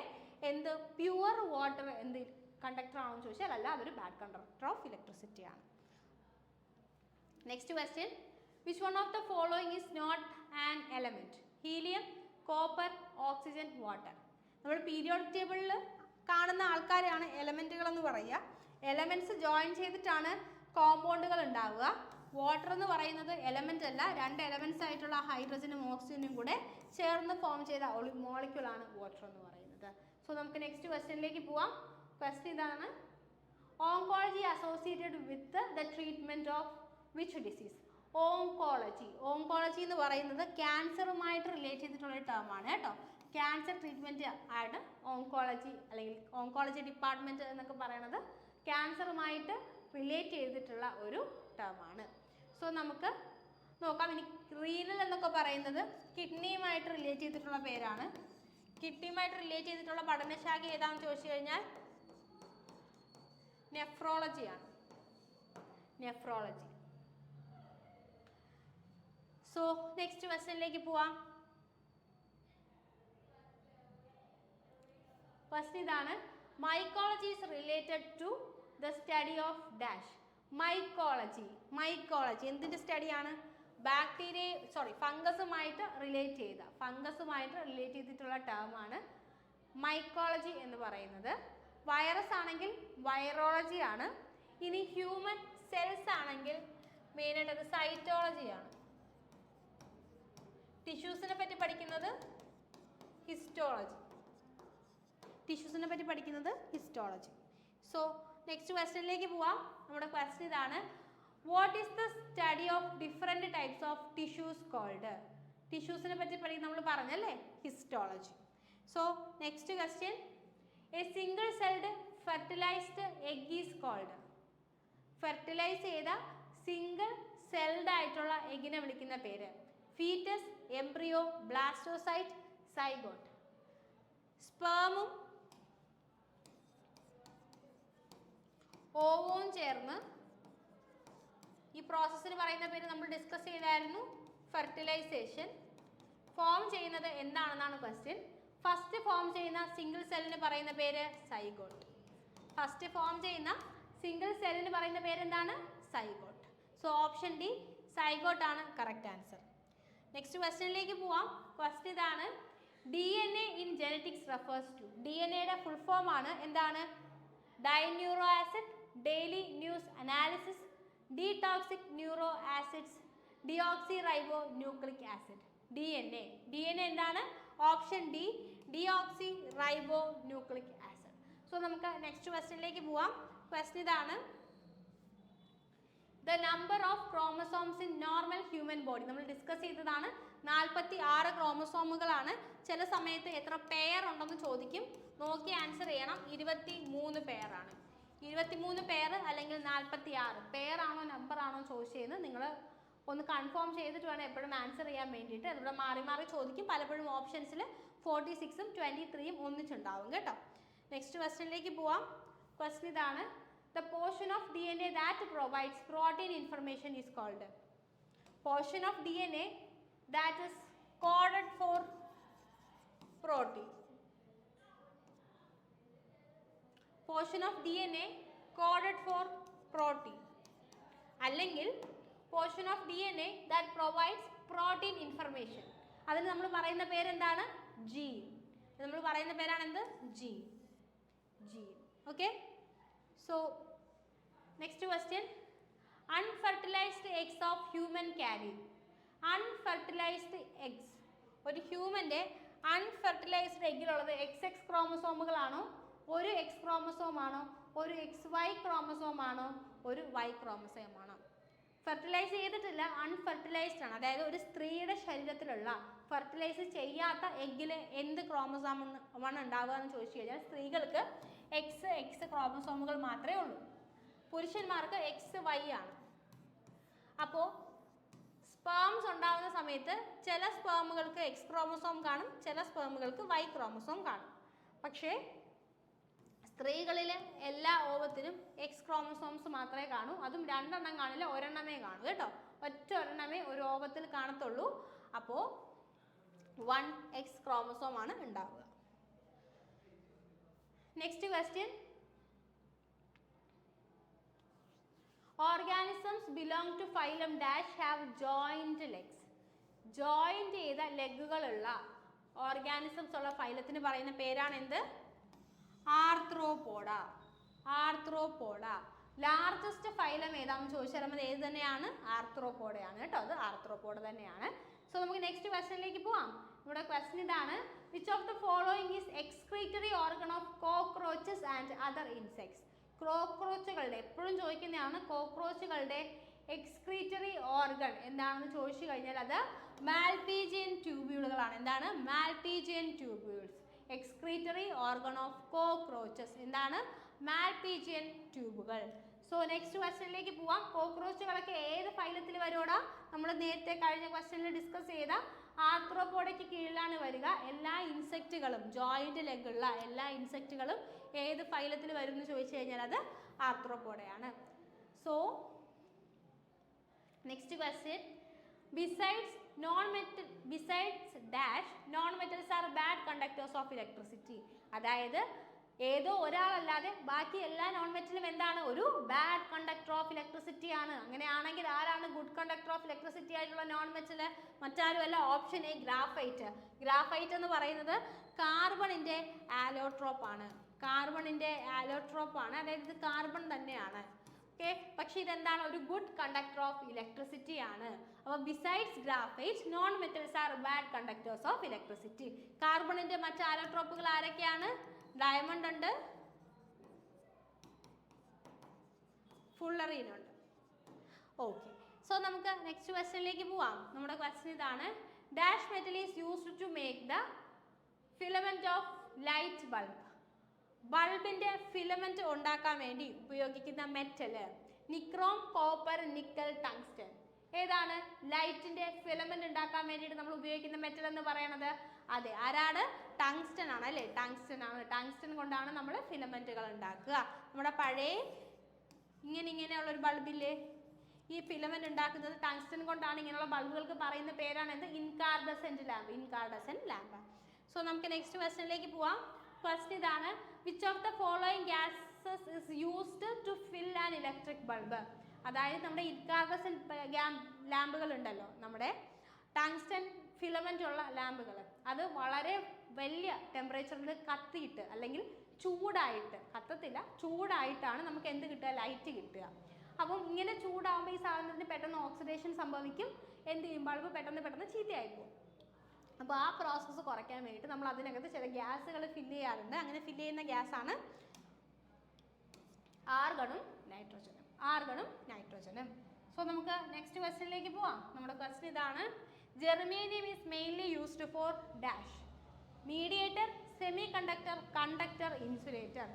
എന്ത് പ്യുവർ വാട്ടർ എന്ത് കണ്ടക്ടർ ആണെന്ന് ചോദിച്ചാൽ അല്ല, അതൊരു ബാഡ് കണ്ടക്ടർ ഓഫ് ഇലക്ട്രിസിറ്റി ആണ്. Next question, which one of the following is not an element? Helium, copper, oxygen, water. നമ്മൾ പീരിയോഡിക് ടേബിളിൽ കാണുന്ന ആൾക്കാരെയാണ് എലമെന്റുകൾ എന്ന് പറയുക. എലമെന്റ്സ് ജോയിൻ ചെയ്തിട്ടാണ് കോമ്പൗണ്ടുകൾ ഉണ്ടാവുക. വാട്ടർ എന്ന് പറയുന്നത് എലമെന്റ് അല്ല, രണ്ട് എലമെന്റ്സ് ആയിട്ടുള്ള ഹൈഡ്രജനും ഓക്സിജനും കൂടെ ചേർന്ന് ഫോം ചെയ്ത മോളിക്യൂളാണ് വാട്ടർ എന്ന് പറയുന്നത്. സോ നമുക്ക് നെക്സ്റ്റ് ക്വസ്റ്റ്യനിലേക്ക് പോവാം. ക്വസ്റ്റ്യൻ ഇതാണ്, oncology associated with the treatment of which disease? Oncology. Oncology എന്ന് പറയുന്നത് ക്യാൻസറുമായിട്ട് റിലേറ്റ് ചെയ്തിട്ടുള്ള ഒരു ടേമാണ് കേട്ടോ. ക്യാൻസർ ട്രീറ്റ്മെൻറ്റ് ആണ് ഓങ്കോളജി അല്ലെങ്കിൽ ഓങ്കോളജി ഡിപ്പാർട്ട്മെൻറ്റ് എന്നൊക്കെ പറയുന്നത് ക്യാൻസറുമായിട്ട് റിലേറ്റ് ചെയ്തിട്ടുള്ള ഒരു ടേമാണ്. സോ നമുക്ക് നോക്കാം. ഇനി റീനൽ എന്നൊക്കെ പറയുന്നത് കിഡ്നിയുമായിട്ട് റിലേറ്റ് ചെയ്തിട്ടുള്ള പേരാണ്. കിഡ്നിയുമായിട്ട് റിലേറ്റ് ചെയ്തിട്ടുള്ള പഠനശാഖ ഏതാണെന്ന് ചോദിച്ചു കഴിഞ്ഞാൽ നെഫ്രോളജിയാണ്. നെഫ്രോളജി. സോ നെക്സ്റ്റ് ക്വസ്റ്റ്യനിലേക്ക് പോവാം. ഫസ്റ്റ് ഇതാണ്, mycology is related to the study of dash. Mycology. Mycology എന്തിൻ്റെ സ്റ്റഡിയാണ്? ഫംഗസുമായിട്ട് റിലേറ്റ് ചെയ്തിട്ടുള്ള ടേമാണ് മൈക്കോളജി എന്ന് പറയുന്നത്. വൈറസ് ആണെങ്കിൽ വൈറോളജി ആണ്. ഇനി ഹ്യൂമൻ സെൽസ് ആണെങ്കിൽ മെയിനായിട്ട് അത് സൈറ്റോളജിയാണ്. ടിഷ്യൂസിനെ പറ്റി പഠിക്കുന്നത് ഹിസ്റ്റോളജി. സോ നെക്സ്റ്റ് ക്വസ്റ്റ്യനിലേക്ക് പോവാം. നമ്മുടെ ക്വസ്റ്റ്യൻ ഇതാണ്, what is the study of different types of tissues called? ടിഷ്യൂസിനെ പറ്റി നമ്മൾ പറഞ്ഞല്ലേ, histology. So next question, a single celled fertilised egg is called. Fertilise ചെയ്ത സിംഗിൾ സെൽഡ് ആയിട്ടുള്ള എഗിനെ വിളിക്കുന്ന പേര്? Foetus, embryo, blastocyte, zygote. സ്പേമും ഓവവും ചേർന്ന് ഈ പ്രോസസ്സിന് പറയുന്ന പേര് നമ്മൾ ഡിസ്കസ് ചെയ്തായിരുന്നു, ഫെർട്ടിലൈസേഷൻ. ഫോം ചെയ്യുന്നത് എന്താണെന്നാണ് ക്വസ്റ്റ്യൻ. ഫസ്റ്റ് ഫോം ചെയ്യുന്ന സിംഗിൾ സെല്ലിന് പറയുന്ന പേര് സൈഗോട്ട്. ഫസ്റ്റ് ഫോം ചെയ്യുന്ന സിംഗിൾ സെല്ലിന് പറയുന്ന പേര് എന്താണ്? Zygote. So option D zygote ആണ് കറക്റ്റ് ആൻസർ. നെക്സ്റ്റ് ക്വസ്റ്റ്യനിലേക്ക് പോവാം. ക്വസ്റ്റ്യൻ ഇതാണ്, DNA in genetics refers to. DNA full form ആണ് എന്താണ്? Dineuro acid, daily news analysis, detoxic neuro acids, deoxyribonucleic acid. DNA എന്താണ്? Option D deoxyribonucleic acid. So നമുക്ക് next ക്വസ്റ്റ്യനിലേക്ക് പോവാം. Question ഇതാണ്, the number of chromosomes in normal human body. നമ്മൾ discuss ചെയ്തതാണ്. 46 ക്രോമസോമുകളാണ്. ചില സമയത്ത് എത്ര പെയർ ഉണ്ടെന്ന് ചോദിക്കും, നോക്കി ആൻസർ ചെയ്യണം. 23 പെയറാണ്. 23 പെയർ അല്ലെങ്കിൽ 46 പെയർ ആണോ നമ്പർ ആണോ ചോദിച്ചതെന്ന് നിങ്ങൾ ഒന്ന് കൺഫേം ചെയ്തിട്ട് വേണം എപ്പോഴും ആൻസർ ചെയ്യാൻ വേണ്ടിയിട്ട്. അതിവിടെ മാറി മാറി ചോദിക്കും. പലപ്പോഴും ഓപ്ഷൻസിൽ 46ഉം 23ഉം ഒന്നിച്ചുണ്ടാവും കേട്ടോ. നെക്സ്റ്റ് ക്വസ്റ്റ്യനിലേക്ക് പോവാം. ക്വസ്റ്റ്യൻ ഇതാണ്. The portion of DNA that provides protein information is called. Portion of DNA that is coded for protein. Portion of DNA coded for protein അല്ലെങ്കിൽ portion of DNA that provides protein information. അതിന് നമ്മൾ പറയുന്ന പേരെന്താണ്? Gene. നമ്മൾ പറയുന്ന പേരാണ് എന്ത്? Gene. Gene. Okay. So next question. Unfertilised eggs of human carry. Unfertilised eggs. ഒരു ഹ്യൂമൻ്റെ അൺഫെർട്ടിലൈസ്ഡ് എഗ്ഗിലുള്ളത് XX ക്രോമസോമുകളാണോ, ഒരു X ക്രോമസോം ആണോ, ഒരു XY ക്രോമസോം ആണോ, ഒരു Y ക്രോമസോം ആണോ? ഫെർട്ടിലൈസ് ചെയ്തിട്ടില്ല, അൺഫെർട്ടിലൈസ്ഡ് ആണ്. അതായത് ഒരു സ്ത്രീയുടെ ശരീരത്തിലുള്ള ഫെർട്ടിലൈസ് ചെയ്യാത്ത എഗ്ഗിൽ എന്ത് ക്രോമസോമാണ് ഉണ്ടാവുക എന്ന് ചോദിച്ചു കഴിഞ്ഞാൽ സ്ത്രീകൾക്ക് XX ക്രോമസോമുകൾ മാത്രമേ ഉള്ളൂ. പുരുഷന്മാർക്ക് XY ആണ്. അപ്പോൾ സ്പേംസ് ഉണ്ടാകുന്ന സമയത്ത് ചില സ്പേമുകൾക്ക് X ക്രോമസോം കാണും, ചില സ്പേമുകൾക്ക് Y ക്രോമസോം കാണും. പക്ഷേ സ്ത്രീകളിലെ എല്ലാ ഓവത്തിലും X ക്രോമസോംസ് മാത്രമേ കാണൂ. അതും 2 എണ്ണം കാണില്ല, ഒരെണ്ണമേ കാണൂ കേട്ടോ. ഒറ്റ ഒരെണ്ണമേ ഒരു ഓവത്തിൽ കാണത്തുള്ളൂ. അപ്പോൾ 1X ക്രോമസോം ആണ് ഉണ്ടാവുക. Next question. Organisms belong to phylum dash have joint legs. Joint ചെയ്ത ലെഗുകളുള്ള ഓർഗാനിസംസ് ഉള്ള ഫൈലത്തിന് പറയുന്ന പേരാണ് എന്ത്? ആർത്രോപോഡ. ആർത്രോപോഡ. ലാർജസ്റ്റ് ഫൈലം ഏതാണെന്ന് ചോദിച്ചാൽ നമ്മൾ ഏത് തന്നെയാണ്? ആർത്രോപോഡയാണ് കേട്ടോ. അത് ആർത്രോപോഡ തന്നെയാണ്. സോ നമുക്ക് നെക്സ്റ്റ് ക്വസ്റ്റ്യനിലേക്ക് പോവാം. ഇവിടെ ക്വസ്റ്റ്യൻ ഇതാണ്. Which of the following is excretory organ of cockroaches and other insects. കോക്രോച്ചുകളുടെ എപ്പോഴും ചോദിക്കുന്നതാണ്. കോക്രോച്ചുകളുടെ എക്സ്ക്രീറ്ററി ഓർഗൻ എന്താണെന്ന് ചോദിച്ചു കഴിഞ്ഞാൽ അത് മാൽപീജിയൻ ട്യൂബ്യൂളുകളാണ്. എന്താണ്? Malpighian tubules. Excretory organ of cockroaches എന്താണ്? മാൽപീജിയൻ ട്യൂബുകൾ. സോ നെക്സ്റ്റ് ക്വസ്റ്റ്യനിലേക്ക് പോവാം. കോക്രോച്ചുകളൊക്കെ ഏത് ഫൈലത്തിൽ വരുവാടാ? നമ്മൾ നേരത്തെ കഴിഞ്ഞ ക്വസ്റ്റ്യനിൽ ഡിസ്കസ് ചെയ്ത ആർത്രോപോഡയ്ക്ക് കീഴിലാണ് വരിക. എല്ലാ ഇൻസെക്റ്റുകളും ജോയിന്റ് ലെഗുള്ള എല്ലാ ഇൻസെക്റ്റുകളും ഏത് ഫൈലത്തിൽ വരും എന്ന് ചോദിച്ചു കഴിഞ്ഞാൽ അത് ആർത്രോപോഡയാണ്. So next question. Besides dash non metals are bad conductors of electricity. അതായത് ഏതോ ഒരാളല്ലാതെ ബാക്കി എല്ലാ നോൺ മെറ്റലും എന്താണ്? ഒരു ബാഡ് കണ്ടക്ടർ ഓഫ് ഇലക്ട്രിസിറ്റി ആണ്. അങ്ങനെയാണെങ്കിൽ ആരാണ് ഗുഡ് കണ്ടക്ടർ ഓഫ് ഇലക്ട്രിസിറ്റി ആയിട്ടുള്ള നോൺ മെറ്റൽ? മറ്റാരുമല്ല. Option A graphite. ഗ്രാഫൈറ്റ് എന്ന് പറയുന്നത് കാർബണിന്റെ ആലോട്രോപ്പ് ആണ്. കാർബണിന്റെ ആലോട്രോപ്പ് ആണ്. അതായത് ഇത് കാർബൺ തന്നെയാണ്. ഓക്കെ. പക്ഷെ ഇതെന്താണ്? ഒരു ഗുഡ് കണ്ടക്ടർ ഓഫ് ഇലക്ട്രിസിറ്റി ആണ്. അപ്പോൾ besides graphite non metals are bad conductors of electricity. കാർബണിന്റെ മറ്റ് ആലോട്രോപ്പുകൾ ആരൊക്കെയാണ്? ഡയമണ്ട് ഉണ്ട്, ഫുള്ളറീൻ ഉണ്ട്. ഓക്കെ. സോ നമുക്ക് നെക്സ്റ്റ് ക്വസ്റ്റ്യനിലേക്ക് പോവാം. നമ്മുടെ ക്വസ്റ്റ്യൻ ഇതാണ്. Dash metal is used to make the filament of light bulb. ബൾബിന്റെ ഫിലമെന്റ് ഉണ്ടാക്കാൻ വേണ്ടി ഉപയോഗിക്കുന്ന metal nichrome, copper, nickel, tungsten. ഏതാണ്? ലൈറ്റിന്റെ ഫിലമെന്റ് ഉണ്ടാക്കാൻ വേണ്ടിയിട്ട് നമ്മൾ ഉപയോഗിക്കുന്ന മെറ്റൽ എന്ന് പറയുന്നത് അതെ ആരാണ്? ടങ്സ്റ്റൺ ആണ് അല്ലേ? ടങ്സ്റ്റൺ ആണ്. ടങ്സ്റ്റൺ കൊണ്ടാണ് നമ്മൾ ഫിലമെന്റുകൾ ഉണ്ടാക്കുക. നമ്മുടെ പഴയ ഇങ്ങനെയുള്ള ഒരു ബൾബില്ലേ, ഈ ഫിലമെന്റ് ഉണ്ടാക്കുന്നത് ടങ്സ്റ്റൺ കൊണ്ടാണ്. ഇങ്ങനെയുള്ള ബൾബുകൾക്ക് പറയുന്ന പേരാണ് എന്ത്? Incandescent lamp. Incandescent lamp. So നമുക്ക് നെക്സ്റ്റ് ക്വസ്റ്റ്യനിലേക്ക് പോവാം. ക്വസ്റ്റ്യൻ ഇതാണ്. Which of the following gases is used to fill an electric bulb. അതായത് നമ്മുടെ ഇൻകാർഡസെന്റ് ലാമ്പുകൾ ഉണ്ടല്ലോ, നമ്മുടെ ടങ്സ്റ്റൺ ഫിലമെന്റ് ഉള്ള ലാമ്പുകൾ, അത് വളരെ വലിയ ടെമ്പറേച്ചറിൽ കത്തിയിട്ട് അല്ലെങ്കിൽ ചൂടായിട്ട്, കത്തത്തില്ല ചൂടായിട്ടാണ് നമുക്ക് എന്ത് കിട്ടുക? ലൈറ്റ് കിട്ടുക. അപ്പം ഇങ്ങനെ ചൂടാകുമ്പോൾ ഈ സാധനത്തിന് പെട്ടെന്ന് ഓക്സിഡേഷൻ സംഭവിക്കും. എന്ത് ചെയ്യും? ബൾബ് പെട്ടെന്ന് ചീത്തയായിപ്പോകും. അപ്പോൾ ആ പ്രോസസ്സ് കുറയ്ക്കാൻ വേണ്ടിയിട്ട് നമ്മൾ അതിനകത്ത് ചില ഗ്യാസുകൾ ഫില്ല് ചെയ്യാറുണ്ട്. അങ്ങനെ ഫില്ല് ചെയ്യുന്ന ഗ്യാസാണ് ആർഗണും നൈട്രോജനും. ആർഗണും നൈട്രോജനും. സോ നമുക്ക് നെക്സ്റ്റ് ക്വസ്റ്റ്യനിലേക്ക് പോവാം. നമ്മുടെ ക്വസ്റ്റ്യൻ ഇതാണ്. Germanium is mainly used for dash. Mediator, semi conductor, conductor, insulator.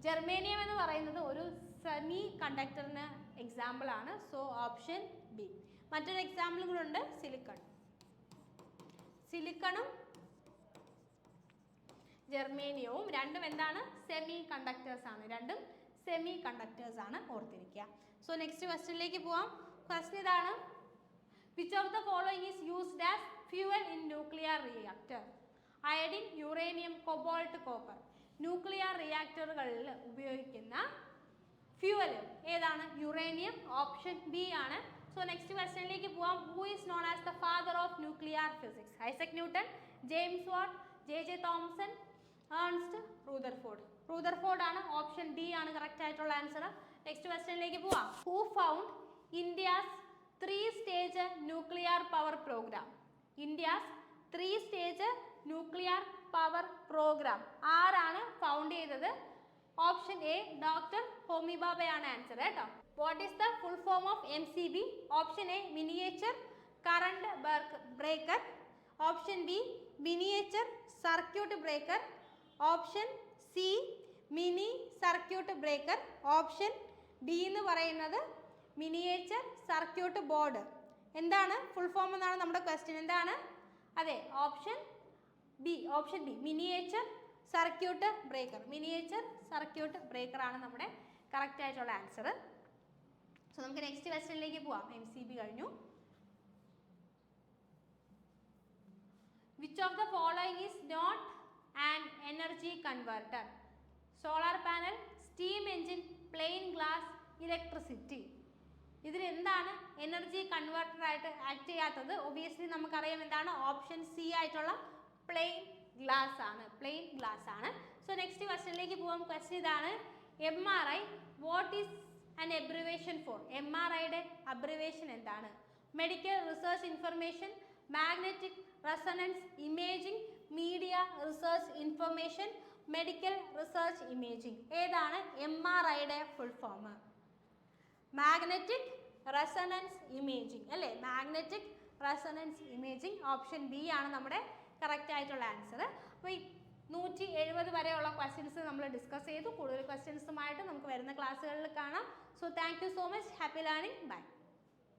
Germanium എന്ന് പറയുന്നത് ഒരു സെമി കണ്ടക്ടറിന് എക്സാമ്പിൾ ആണ്. So option B. മറ്റൊരു എക്സാമ്പിൾ കൂടെ ഉണ്ട്, സിലിക്കൺ. സിലിക്കണും ജെർമേനിയവും രണ്ടും എന്താണ്? സെമി കണ്ടക്ടേഴ്സ് ആണ്. രണ്ടും സെമി കണ്ടക്ടേഴ്സ് ആണ്, ഓർത്തിരിക്കുക. സോ നെക്സ്റ്റ് ക്വസ്റ്റ്യനിലേക്ക് പോവാം. ക്വസ്റ്റ്യൻ ഇതാണ്. Which of the following is used as fuel in nuclear reactor? Iodine, uranium, cobalt, copper. Nuclear റിയാക്ടറുകളിൽ ഉപയോഗിക്കുന്ന ഫ്യൂവൽ ഏതാണ്? യുറേനിയം. ഓപ്ഷൻ ബി ആണ്. സോ നെക്സ്റ്റ് ക്വസ്റ്റ്യനിലേക്ക് പോവാം. Who is known as the father of nuclear physics? Isaac Newton, James Watt, J Thomson, Ernest Rutherford. Rutherford ആണ്. Option D ആണ് correct ആയിട്ടുള്ള answer. Next ക്വസ്റ്റ്യനിലേക്ക് പോവാം. Who found India's 3-stage nuclear power programme? India's 3-stage nuclear power programme ആരാണ് found ചെയ്തത്? Option A doctor Homi ബാബയാണ് answer കേട്ടോ. What is the full form of MCB? Option A miniature current breaker. Option B miniature circuit breaker. Option C mini circuit breaker. Option D എന്ന് പറയുന്നത് miniature circuit board. എന്താണ് full form എന്നാണ് നമ്മുടെ question. എന്താണ്? അതെ, option B. Option B miniature circuit breaker. Miniature circuit breaker ആണ് നമ്മുടെ correct ആയിട്ടുള്ള ആൻസർ. സോ നമുക്ക് നെക്സ്റ്റ് ക്വസ്റ്റ്യനിലേക്ക് പോവാം. MCB കഴിഞ്ഞു. Which of the following is not an energy converter? Solar panel, steam engine, plain glass, electricity. ഇതിൽ എന്താണ് energy converter ആയിട്ട് ആക്ട് ചെയ്യാത്തത്? ഒബിയസ്ലി നമുക്കറിയാം എന്താണ്? ഓപ്ഷൻ സി ആയിട്ടുള്ള പ്ലെയിൻ ഗ്ലാസ് ആണ്. പ്ലെയിൻ ഗ്ലാസ് ആണ്. സോ നെക്സ്റ്റ് ക്വസ്റ്റ്യനിലേക്ക് പോകാം. ക്വസ്റ്റ്യൻ ഇതാണ്. MRI what is an abbreviation for? MRIയുടെ അബ്രിവേഷൻ എന്താണ്? Medical research information, magnetic resonance imaging, media research information, medical research imaging. ഏതാണ് MRIയുടെ full form? Magnetic resonance imaging അല്ലേ? Magnetic resonance imaging. Option B ആണ് നമ്മുടെ കറക്റ്റ് ആയിട്ടുള്ള answer. അപ്പോൾ 170 വരെയുള്ള ക്വസ്റ്റ്യൻസ് നമ്മൾ ഡിസ്കസ് ചെയ്തു. കൂടുതൽ ക്വസ്റ്റ്യൻസുമായിട്ട് നമുക്ക് വരുന്ന ക്ലാസ്സുകളിൽ കാണാം. So thank you so much. Happy learning. By.